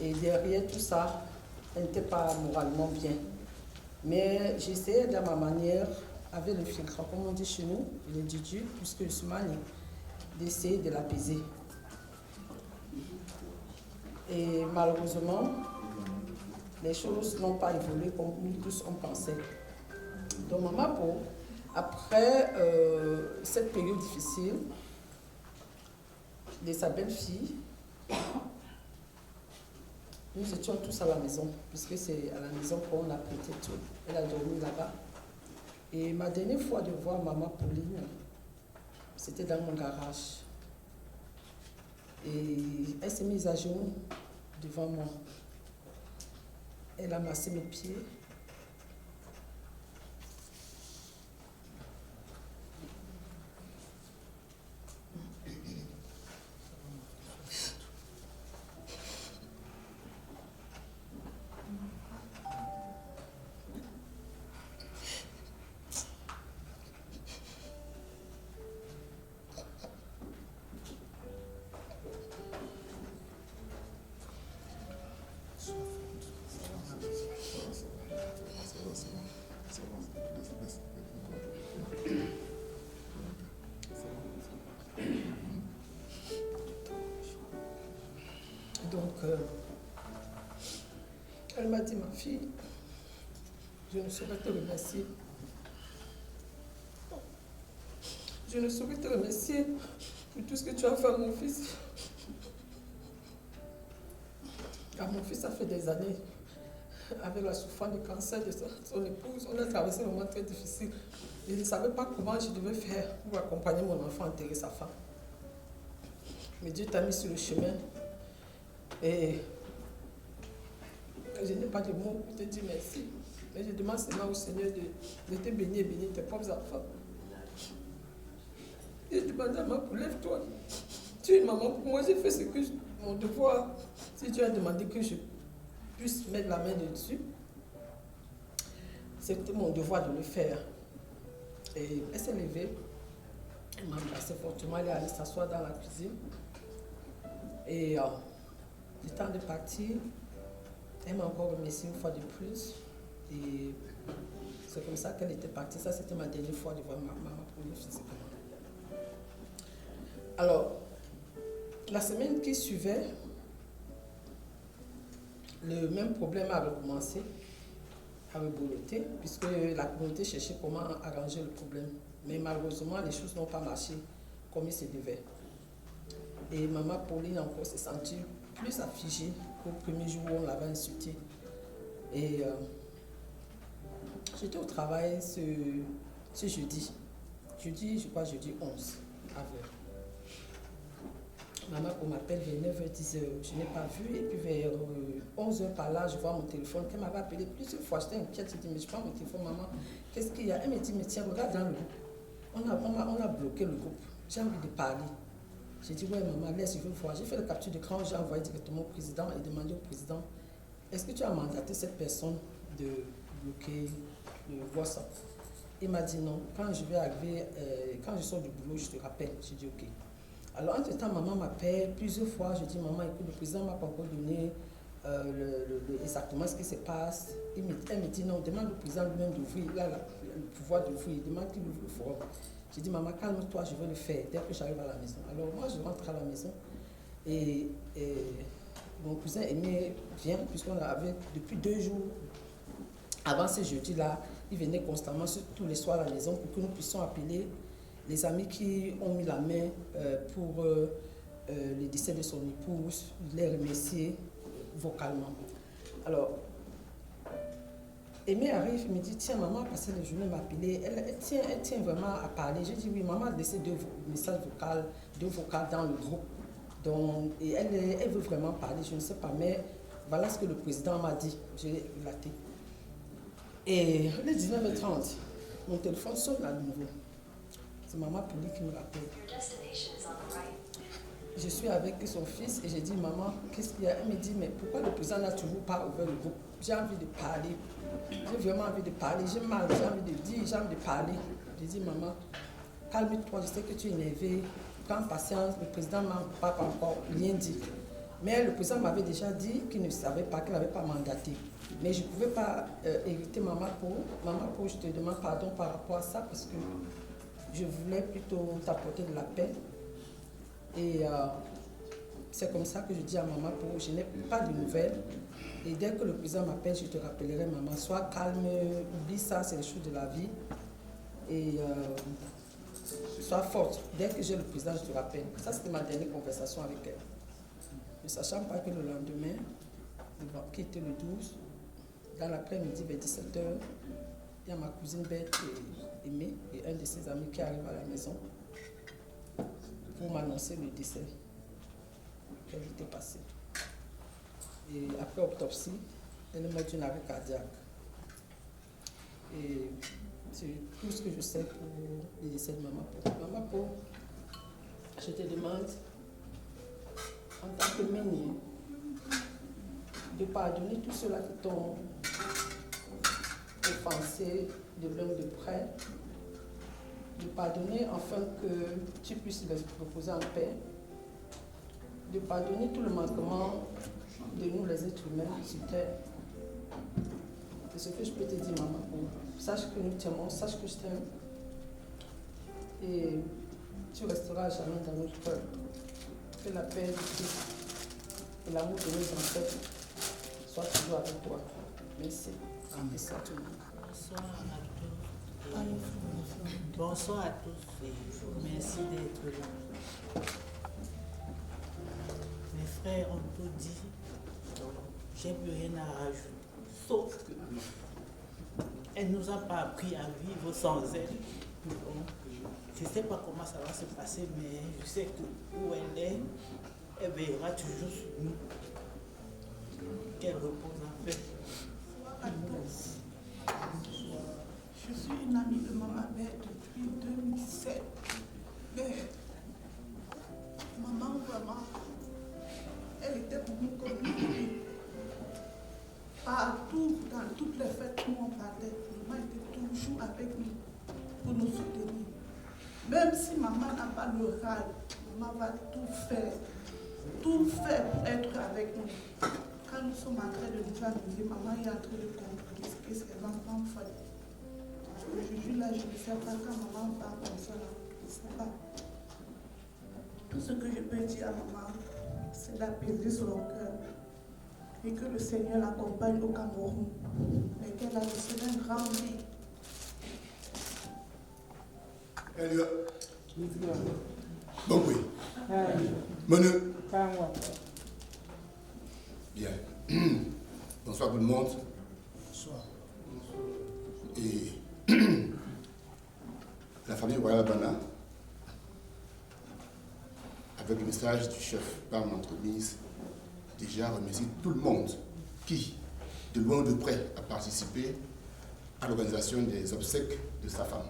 et derrière tout ça, elle n'était pas moralement bien. Mais j'essayais de ma manière, avec le filtre, comme on dit chez nous, le Dieu, puisque je suis maniée, d'essayer de l'apaiser. Et malheureusement, les choses n'ont pas évolué comme nous tous on pensait. Donc maman Po, après cette période difficile de sa belle-fille, nous étions tous à la maison, puisque c'est à la maison qu'on a prêté tout. Elle a dormi là-bas. Et ma dernière fois de voir maman Pauline, c'était dans mon garage. Et elle s'est mise à genoux devant moi. Elle a massé mes pieds. Donc, elle m'a dit, ma fille, je ne saurais te remercier. Je ne saurais te remercier pour tout ce que tu as fait à mon fils. Car mon fils a fait des années avec la souffrance de cancer de son épouse. On a traversé un moment très difficile. Je ne savais pas comment je devais faire pour accompagner mon enfant à enterrer sa femme. Mais Dieu t'a mis sur le chemin. Et je n'ai pas de mots pour te dire merci. Mais je demande seulement au Seigneur de te bénir et bénir tes propres enfants. Et je demande à maman, lève-toi. Tu es une maman pour moi, j'ai fait ce que mon devoir. Si Dieu a demandé que je puisse mettre la main dessus, c'était mon devoir de le faire. Et elle s'est levée, elle m'a embrassé fortement, elle est allée s'asseoir dans la cuisine. Et le temps de partir, elle m'a encore remercié une fois de plus. Et c'est comme ça qu'elle était partie. Ça, c'était ma dernière fois de voir ma maman pour le physiquement. Alors, la semaine qui suivait, le même problème a recommencé à reboloter, puisque la communauté cherchait comment arranger le problème. Mais malheureusement, les choses n'ont pas marché comme il se devait. Et maman Pauline encore s'est sentie plus affligée qu'au premier jour où on l'avait insultée. Et j'étais au travail ce jeudi. Je crois jeudi 11 avril. Maman m'appelle vers 9h, 10h. Je n'ai pas vu. Et puis vers 11h par là, je vois mon téléphone qu'elle m'avait appelé plusieurs fois. J'étais inquiète. Je dis, mais je prends mon téléphone, maman. Qu'est-ce qu'il y a? Elle me dit, mais tiens, regarde dans le groupe. On a bloqué le groupe. J'ai envie de parler. J'ai dit, ouais, maman, laisse, je veux voir. J'ai fait le capture d'écran, j'ai envoyé directement au président et demandé au président, est-ce que tu as mandaté cette personne de bloquer le WhatsApp? Il m'a dit non. Quand je vais arriver, quand je sors du boulot, je te rappelle. J'ai dit, ok. Alors, entre-temps, maman m'appelle plusieurs fois. Je dis, maman, écoute, le président ne m'a pas encore donné exactement ce qui se passe. Elle me dit, non, demande au président lui-même d'ouvrir. Il a le pouvoir d'ouvrir. Il demande qu'il ouvre le forum. J'ai dit, maman, calme-toi, je vais le faire dès que j'arrive à la maison. Alors, moi, je rentre à la maison. Et mon cousin Aimé vient, puisqu'on avait depuis 2 jours. Avant ce jeudi-là, il venait constamment tous les soirs à la maison pour que nous puissions appeler les amis qui ont mis la main pour le décès de son épouse, les remercier vocalement. Alors, Aimé arrive, il me dit, tiens, maman a passé la journée, m'appeler, elle tient vraiment à parler. J'ai dit, oui, maman a laissé 2 messages vocaux dans le groupe. Donc, et elle veut vraiment parler, je ne sais pas, mais voilà ce que le président m'a dit, j'ai relaté. Et il est 19h30, mon téléphone sonne à nouveau. C'est maman Pauline qui me rappelle. Je suis avec son fils et j'ai dit, maman, qu'est-ce qu'il y a? Elle me dit, mais pourquoi le président n'a toujours pas ouvert le groupe? J'ai envie de parler. J'ai vraiment envie de parler. J'ai mal, j'ai envie de dire, j'ai envie de parler. J'ai dit, maman, calme-toi, je sais que tu es énervée. Prends patience, le président m'a pas encore rien dit. Mais le président m'avait déjà dit qu'il ne savait pas, qu'il n'avait pas mandaté. Mais je ne pouvais pas hériter maman pour. Maman pour, je te demande pardon par rapport à ça parce que je voulais plutôt t'apporter de la paix. Et c'est comme ça que je dis à maman pour, je n'ai pas de nouvelles. Et dès que le président m'appelle, je te rappellerai, maman, sois calme, oublie ça, c'est les choses de la vie. Et sois forte. Dès que j'ai le président, je te rappelle. Ça, c'était ma dernière conversation avec elle. Ne sachant pas que le lendemain, qui était le 12, dans l'après-midi, vers 17h, il y a ma cousine Bette et Aimée et un de ses amis qui arrive à la maison pour m'annoncer le décès qu'elle était passée. Et après autopsie, elle m'a dit un arrêt cardiaque. Et c'est tout ce que je sais pour le décès de Maman Po. Maman Po, je te demande, en tant que meunier, de pardonner tous ceux-là qui t'ont offensé de loin ou de près, de pardonner afin que tu puisses les proposer en paix, de pardonner tout le manquement de nous les êtres humains sur terre. C'est ce que je peux te dire, Maman. Sache que nous t'aimons, sache que je t'aime. Et tu resteras jamais dans notre cœur. Que la paix de Christ et l'amour de nos ancêtres soient toujours avec toi. Merci. Merci à tout le monde. Bonsoir à tous et merci d'être là. Mes frères ont tout dit, donc j'ai plus rien à rajouter. Sauf que elle ne nous a pas appris à vivre sans elle. Donc, je ne sais pas comment ça va se passer, mais je sais que où elle est, elle veillera toujours sur nous. Qu'elle repose en paix. Je suis une amie de Maman Bette depuis 2007. Mais maman, vraiment, elle était pour nous comme une fille. Partout, dans toutes les fêtes où on parlait, maman était toujours avec nous pour nous soutenir. Même si maman n'a pas le râle, maman va tout faire pour être avec nous. Quand nous sommes en train de nous amuser, maman est en train de comprendre ce que ses enfants font. Je suis là, je ne sais pas quand maman parle comme ça, je ne sais pas. Tout ce que je peux dire à maman, c'est d'apaiser son cœur et que le Seigneur l'accompagne au Cameroun, mais qu'elle a reçu un grand vie. Donc oui. Menu. Bien. Bonsoir tout le monde. Bonsoir. Et la famille Royal Bana, avec le message du chef par mon entremise, déjà remercie tout le monde qui, de loin ou de près, a participé à l'organisation des obsèques de sa femme,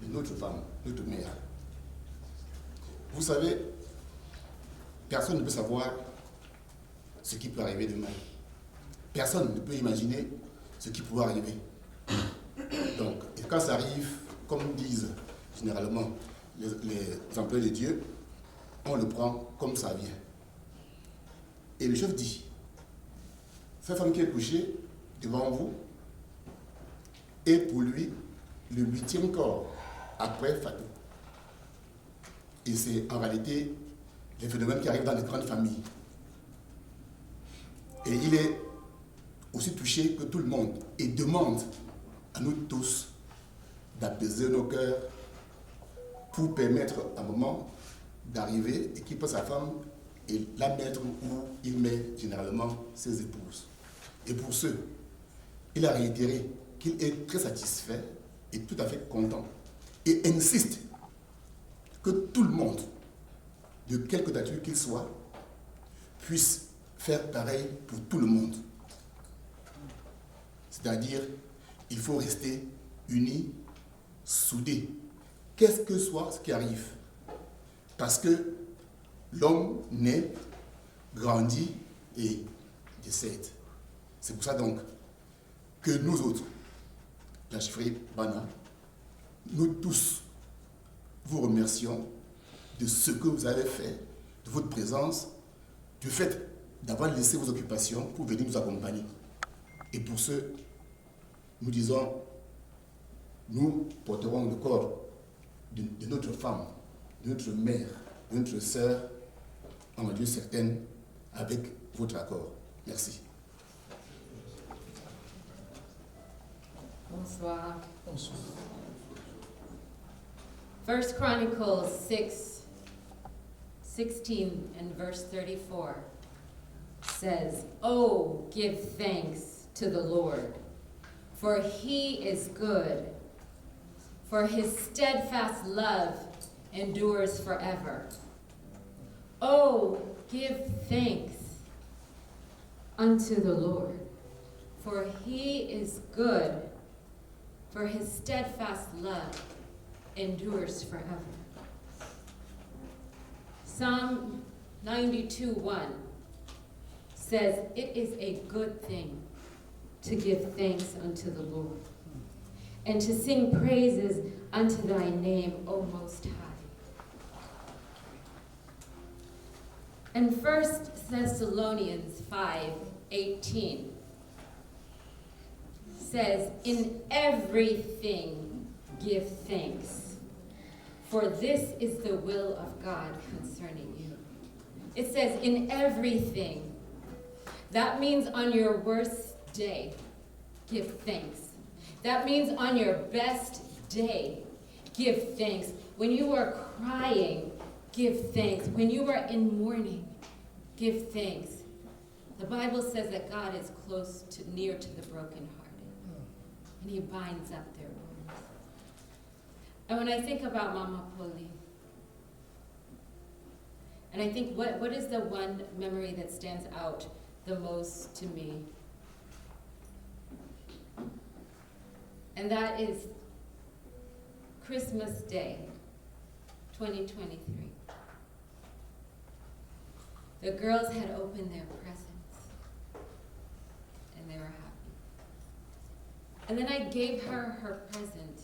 de notre femme, notre mère. Vous savez, personne ne peut savoir ce qui peut arriver demain. Personne ne peut imaginer ce qui pourra arriver. Donc, et quand ça arrive, comme disent généralement les employés de Dieu, on le prend comme ça vient. Et le chef dit, cette femme qui est couchée devant vous est pour lui le 8e corps après Fatou. Et c'est en réalité les phénomènes qui arrivent dans les grandes familles. Et il est aussi touché que tout le monde et demande à nous tous d'apaiser nos cœurs pour permettre à un moment d'arriver et qu'il prenne sa femme et la mettre où il met généralement ses épouses. Et pour ceux, il a réitéré qu'il est très satisfait et tout à fait content et insiste que tout le monde, de quelque nature qu'il soit, puisse faire pareil pour tout le monde. C'est-à-dire, il faut rester unis, soudés, qu'est-ce que soit ce qui arrive. Parce que l'homme naît, grandit et décède. C'est pour ça donc que nous autres, la chefferie Bana, nous tous, vous remercions de ce que vous avez fait, de votre présence, du fait d'avoir laissé vos occupations pour venir nous accompagner. Et pour ce, nous disons, nous porterons le corps de notre femme, de notre mère, de notre sœur, en Dieu certaine, avec votre accord. Merci. Bonsoir. Bonsoir. 1 Chronicles 6:16 and verse 34 says, "Oh, give thanks to the Lord, for he is good. For his steadfast love endures forever. Oh, give thanks unto the Lord, for he is good, for his steadfast love endures forever. Psalm 92:1 says, it is a good thing to give thanks unto the Lord, and to sing praises unto thy name, O Most High. And 1 Thessalonians 5:18 says, in everything give thanks, for this is the will of God concerning you. It says, in everything. That means on your worst day, give thanks. That means on your best day, give thanks. When you are crying, give thanks. When you are in mourning, give thanks. The Bible says that God is near to the brokenhearted, and he binds up their wounds. And when I think about Mama Poli, and I think what is the one memory that stands out the most to me? And that is Christmas Day, 2023. The girls had opened their presents, and they were happy. And then I gave her her present,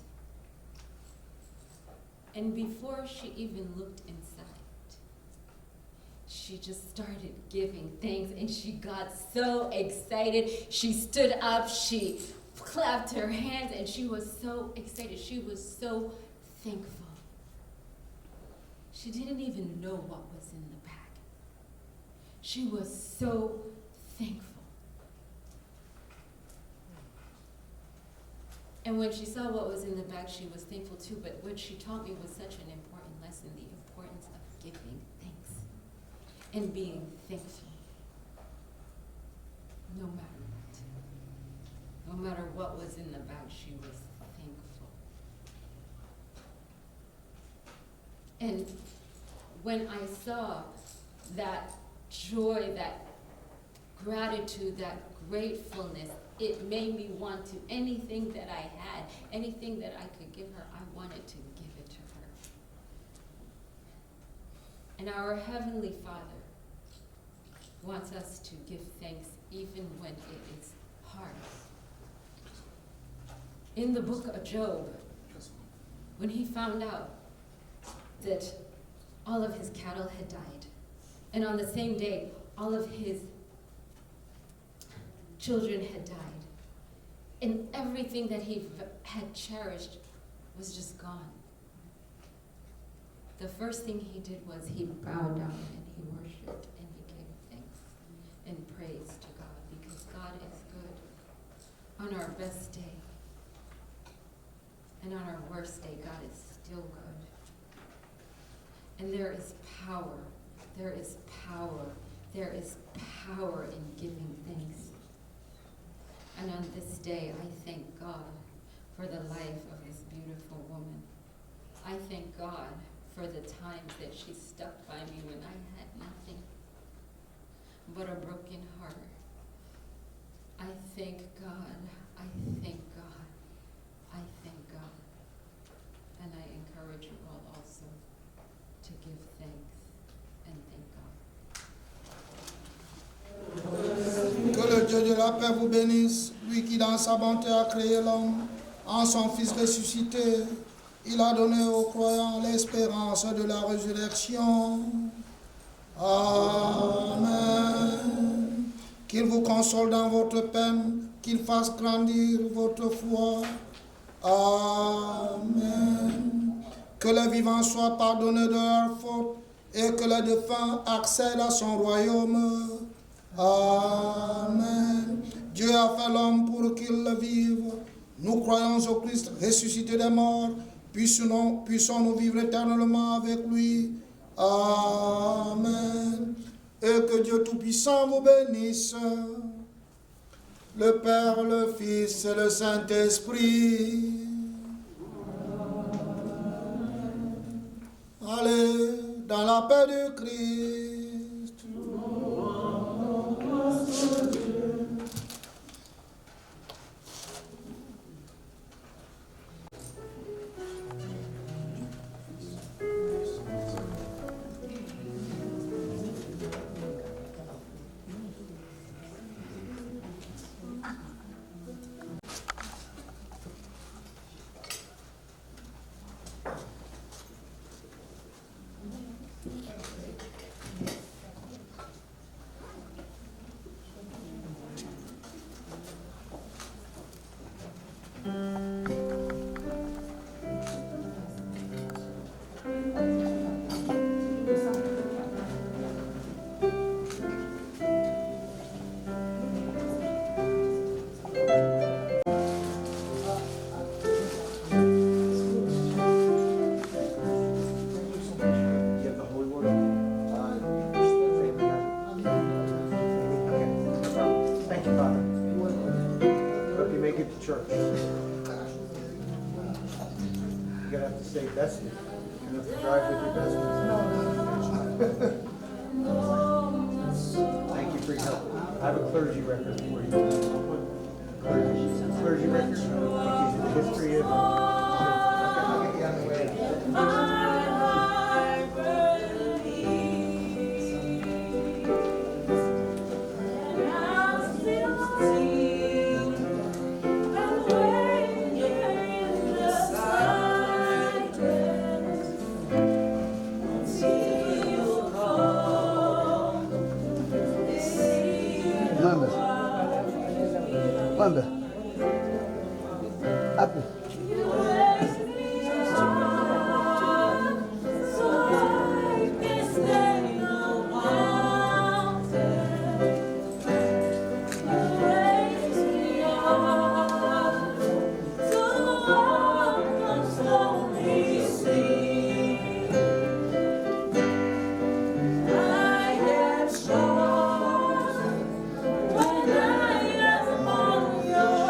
and before she even looked inside, she just started giving thanks, and she got so excited. She stood up, she clapped her hands, and she was so excited. She was so thankful. She didn't even know what was in the bag. She was so thankful. And when she saw what was in the bag, she was thankful too. But what she taught me was such an important lesson, the importance of giving thanks and being thankful. No matter what. No matter what was in the bag, she was thankful. And when I saw that joy, that gratitude, that gratefulness, it made me want to, anything that I had, anything that I could give her, I wanted to give it to her. And our Heavenly Father wants us to give thanks even when it is hard. In the book of Job, when he found out that all of his cattle had died, and on the same day, all of his children had died, and everything that he had cherished was just gone. The first thing he did was he bowed down and he worshiped and he gave thanks and praise to God, because God is good. On our best day and on our worst day, God is still good. And there is power, there is power, there is power in giving thanks. And on this day, I thank God for the life of this beautiful woman. I thank God for the times that she stuck by me when I had nothing but a broken heart. I thank God, I thank God, I thank God. And I encourage you all also to give thanks and thank God. Que le Dieu de la paix vous bénisse, lui qui dans sa bonté a créé l'homme, en son Fils ressuscité, il a donné aux croyants l'espérance de la résurrection. Amen. Qu'il vous console dans votre peine, qu'il fasse grandir votre foi. Amen. Que les vivants soient pardonnés de leurs fautes et que les défunts accèdent à son royaume. Amen. Dieu a fait l'homme pour qu'il vive. Nous croyons au Christ ressuscité des morts. Puissons-nous vivre éternellement avec lui. Amen. Et que Dieu Tout-Puissant vous bénisse, le Père, le Fils et le Saint-Esprit. Allez, dans la paix du Christ. You have the holy water? Thank you, Father. Hope you make it to church. You're gonna have to say that's it. You're gonna have to drive with your best friend. Thank you for your help. I have a clergy record for you. Clergy record. It gives you the history of. I'll get you on the way. Manda. Abre. I am strong when I am on your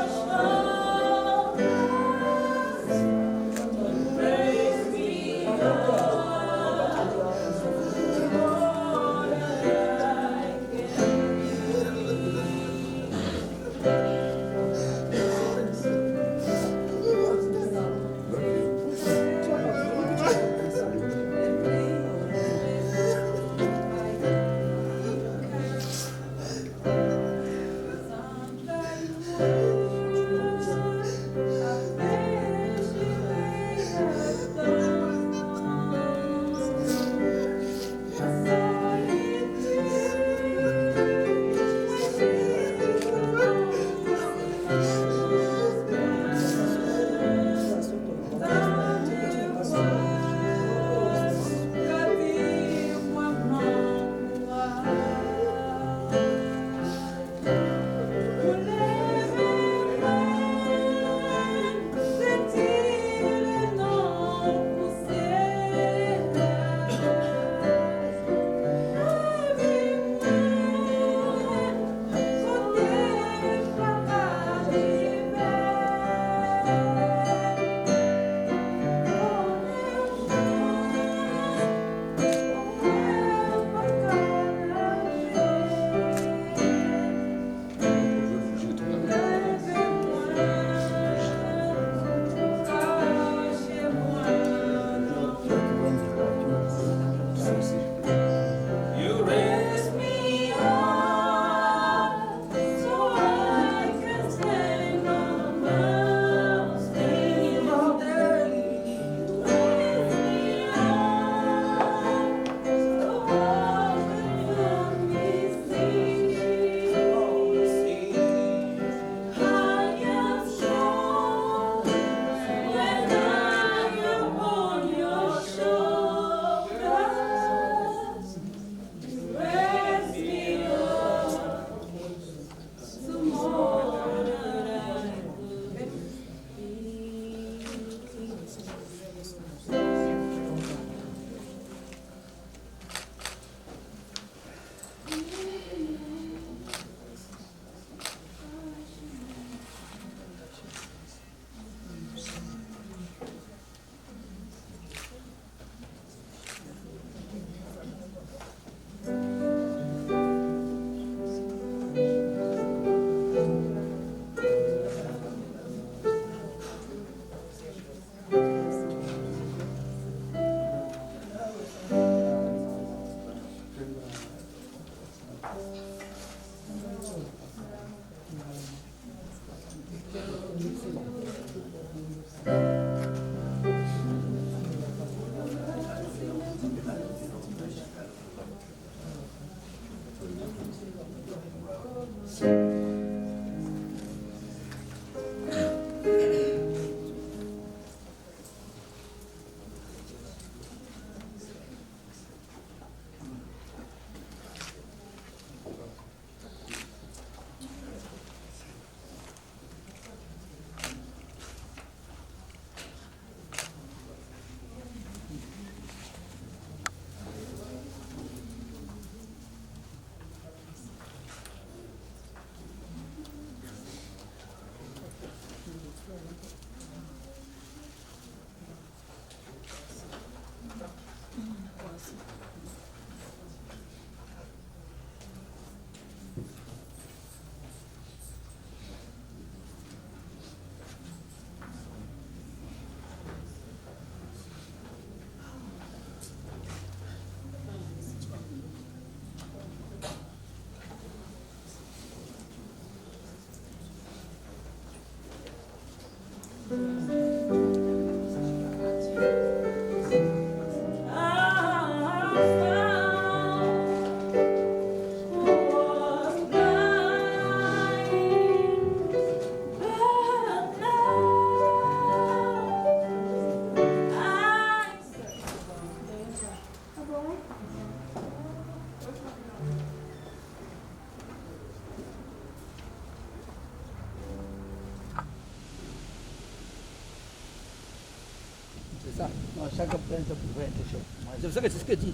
C'est ça. Non, chacun prend sa intention. C'est ça que c'est ce que dit.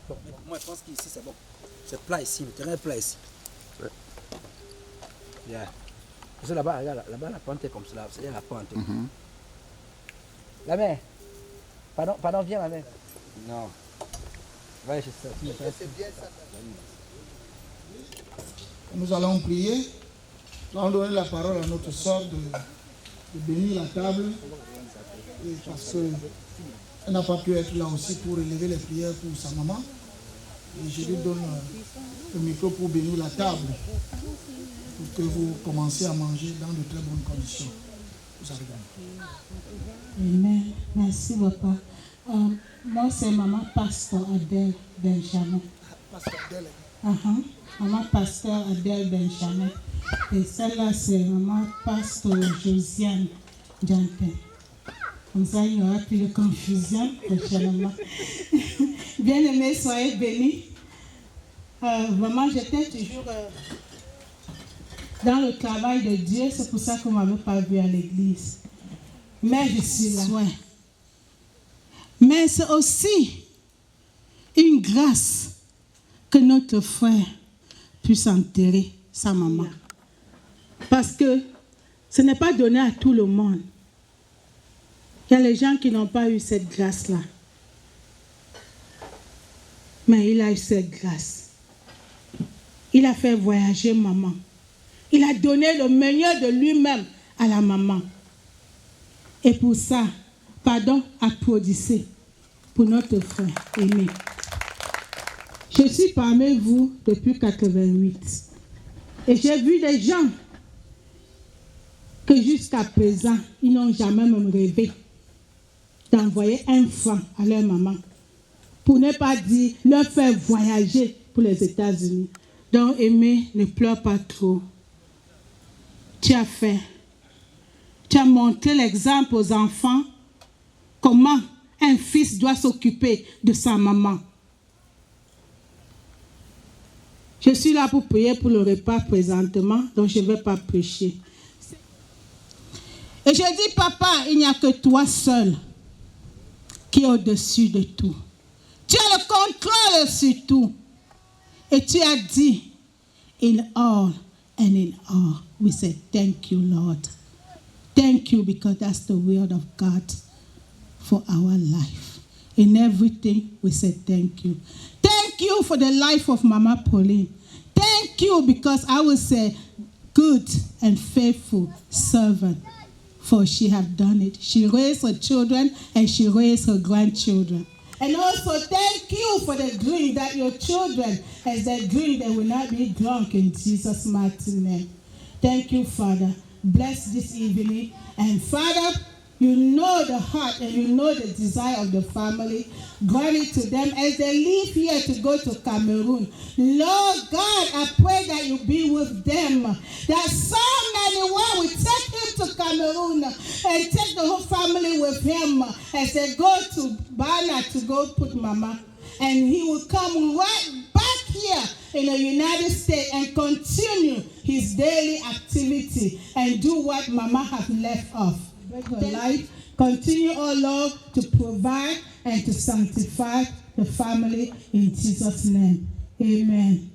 Bon, moi je pense qu'ici c'est bon. C'est plat ici, le terrain est plat ici. Ouais. Yeah. Parce que là-bas, regarde, là-bas la pente est comme cela, c'est la pente. La mère. Pardon, viens la mère. Non. Va chez ça. Nous allons prier. Nous allons donner la parole à notre sœur de bénir la table. Et parce qu'elle n'a pas pu être là aussi pour élever les prières pour sa maman. Et je lui donne le micro pour bénir la table. Pour que vous commenciez à manger dans de très bonnes conditions. Vous avez gagné. Amen. Merci, papa. Moi, c'est maman Pasteur Adèle Benjamin. Pasteur Adèle. Maman Pasteur Adèle Benjamin. Et celle-là, c'est maman Pasteur Josiane Jantin. Comme ça, il n'y aura plus de confusion prochainement. Bien-aimés, soyez bénis. Vraiment, j'étais toujours dans le travail de Dieu. C'est pour ça qu'on ne m'avait pas vu à l'église. Mais je suis là. Mais c'est aussi une grâce que notre frère puisse enterrer sa maman. Parce que ce n'est pas donné à tout le monde. Il y a les gens qui n'ont pas eu cette grâce-là. Mais il a eu cette grâce. Il a fait voyager maman. Il a donné le meilleur de lui-même à la maman. Et pour ça, pardon, applaudissez pour notre frère aimé. Je suis parmi vous depuis 88. Et j'ai vu des gens que jusqu'à présent, ils n'ont jamais même rêvé d'envoyer un franc à leur maman. Pour ne pas dire, leur faire voyager pour les États-Unis. Donc, aimé, ne pleure pas trop. Tu as fait. Tu as montré l'exemple aux enfants, comment un fils doit s'occuper de sa maman. Je suis là pour prier pour le repas présentement, donc je ne vais pas prêcher. Et je dis, papa, il n'y a que toi seul qui est au-dessus de tout. Tu as le contrôle sur tout. Et tu as dit, in all and in all, we say thank you, Lord. Thank you because that's the word of God for our life. In everything, we say thank you. Thank you for the life of Mama Pauline. Thank you because I will say good and faithful servant, for she have done it. She raised her children and she raised her grandchildren. And also thank you for the dream that your children, as they dream, they will not be drunk in Jesus' mighty name. Thank you, Father. Bless this evening. And Father, you know the heart and you know the desire of the family. Grant it to them as they leave here to go to Cameroon. Lord God, I pray that you be with them. That Psalm 91 will take him to Cameroon and take the whole family with him as they go to Bana to go put Mama. And he will come right back here in the United States and continue his daily activity and do what Mama has left off. Life. Continue, oh Lord, to provide and to sanctify the family in Jesus' name. Amen.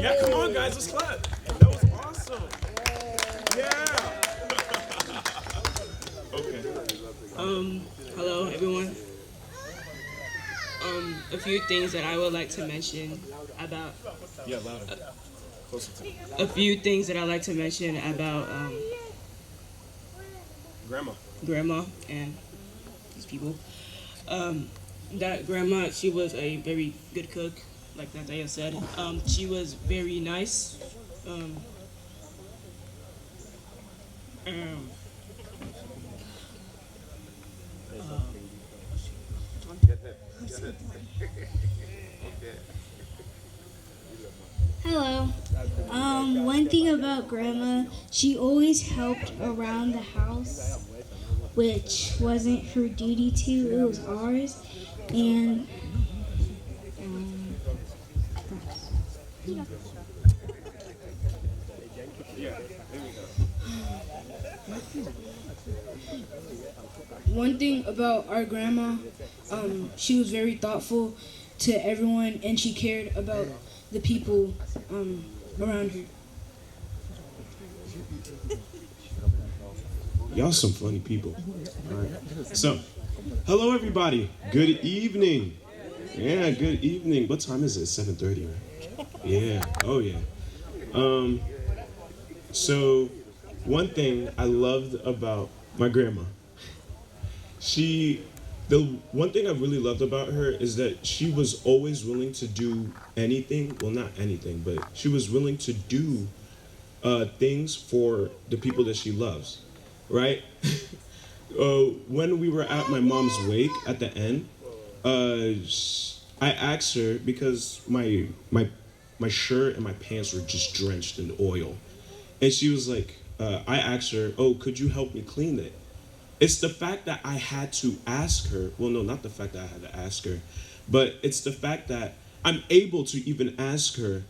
Yeah, come on, guys, let's clap. That was awesome. Yeah. Okay. Hello, everyone. A few things that I would like to mention about. Yeah, louder. Closer to me. A few things that I like to mention about Grandma and these people. That Grandma, she was a very good cook, like Nathaniel said. She was very nice. Hello. One thing about Grandma, she always helped around the house, which wasn't her duty to, it was ours. And one thing about our grandma, she was very thoughtful to everyone and she cared about the people around her. Y'all some funny people. All right. So, hello everybody. Good evening. Yeah, good evening. What time is it? 7:30, right? Yeah. Oh yeah. So one thing I loved about my grandma, the one thing I really loved about her is that she was always willing to do anything. Well, not anything, but she was willing to do things for the people that she loves, right? When we were at my mom's wake at the end, I asked her because my shirt and my pants were just drenched in oil, and she was like, I asked her, "Oh, could you help me clean it?" It's the fact that I had to ask her. Well, no, not the fact that I had to ask her, but it's the fact that I'm able to even ask her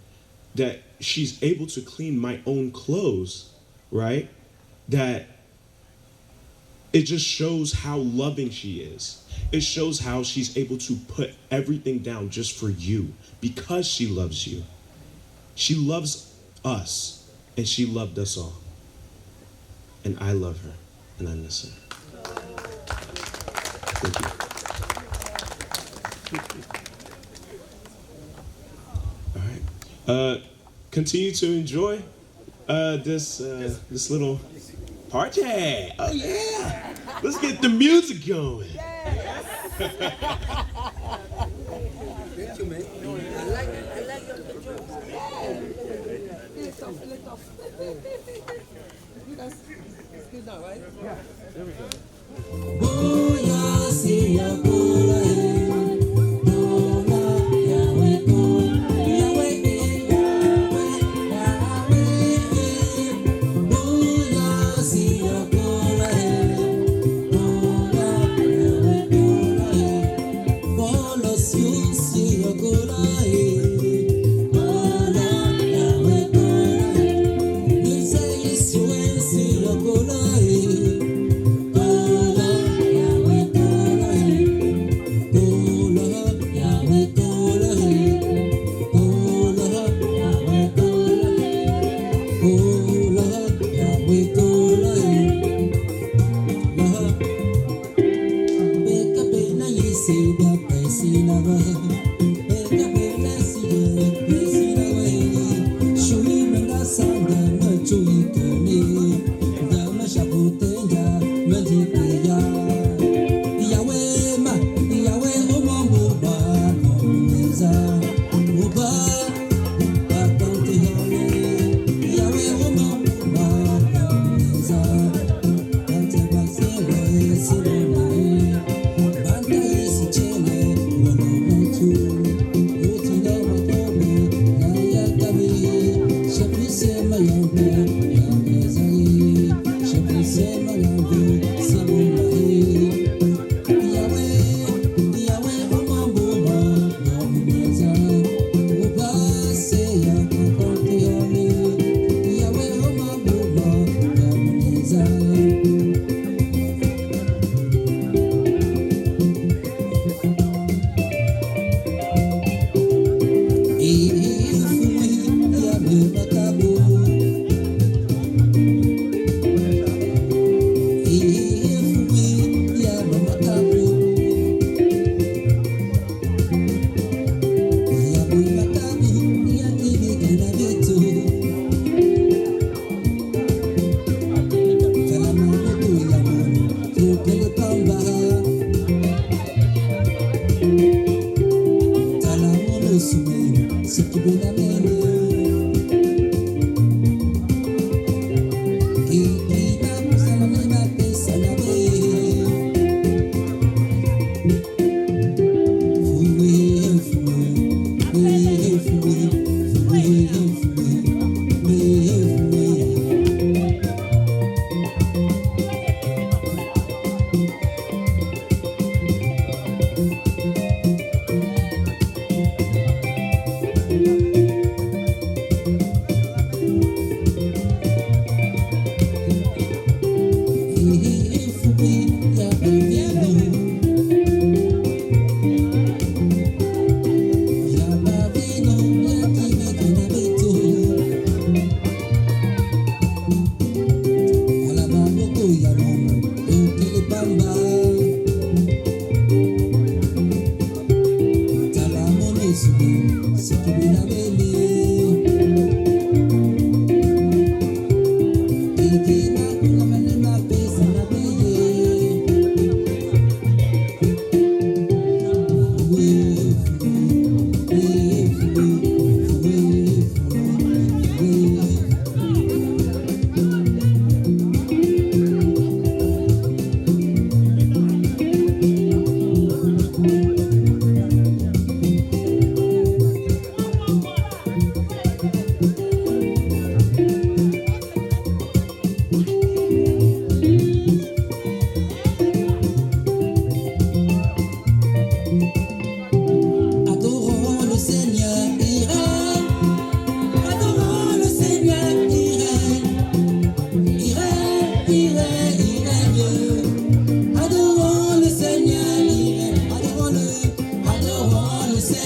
that she's able to clean my own clothes, right? That it just shows how loving she is. It shows how she's able to put everything down just for you because she loves you. She loves us, and she loved us all. And I love her, and I miss her. Thank you. All right. Continue to enjoy this little party. Oh yeah. Let's get the music going. Thank you, man. I like your jokes. Feel it off. You guys good now, right? Yeah. There we go.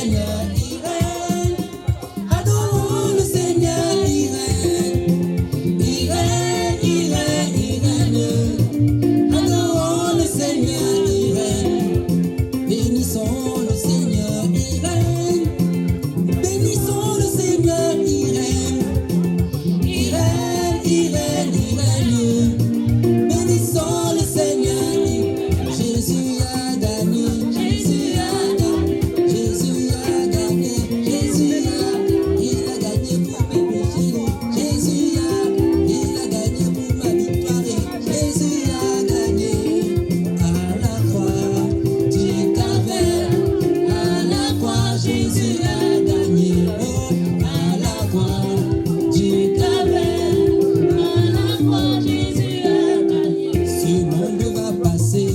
Seigneur, il règne. Adorons le Seigneur, il règne. Il règne, il règne, il règne. Adorons le Seigneur, il règne. Bénissons le Seigneur, il règne. Bénissons le Seigneur, il règne. Il règne, il règne, il règne. Bénissons le Seigneur, Jésus a gagné, Jésus a gagné, Jésus a gagné, Jésus il a gagné pour mes péchés. Jésus il a gagné pour ma victoire. Jésus a gagné à la croix du Calvaire. À la croix, Jésus a gagné. Oh, à la croix du Calvaire. À la croix, Jésus a gagné. Ce monde va passer.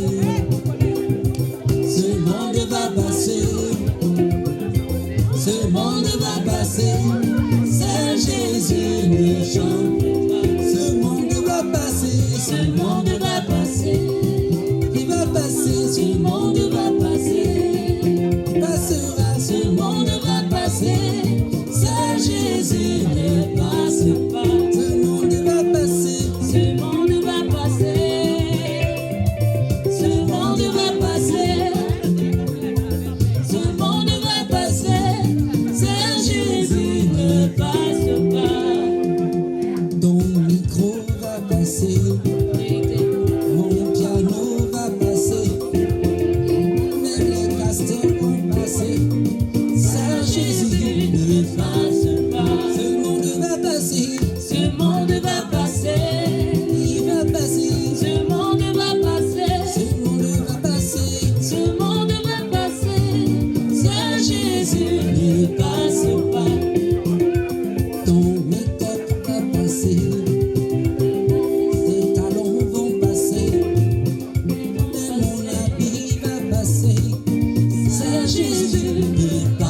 Ce monde va passer. Ce monde va passer. C'est Jésus le chante. Ce monde va passer. Ce monde va passer. Il va passer. Ce monde va passer. Il passera. Ce monde va passer. C'est Jésus ne passe pas. Ce monde va passer. Ce monde va passer. Ce monde va passer. Ce monde va passer. C'est Jésus ne passe pas. Ton micro va passer. Mon piano va passer. Même les castors vont passer. C'est Jésus ne passe pas. Ce monde va passer. Ce monde va passer. Il va passer. Ce monde va passer. Ce monde va passer. Ce monde va passer. C'est Jésus ne passe pas. Ton make-up va passer. Tes talons vont passer. Même mon habit va passer. C'est Jésus ne passe pas.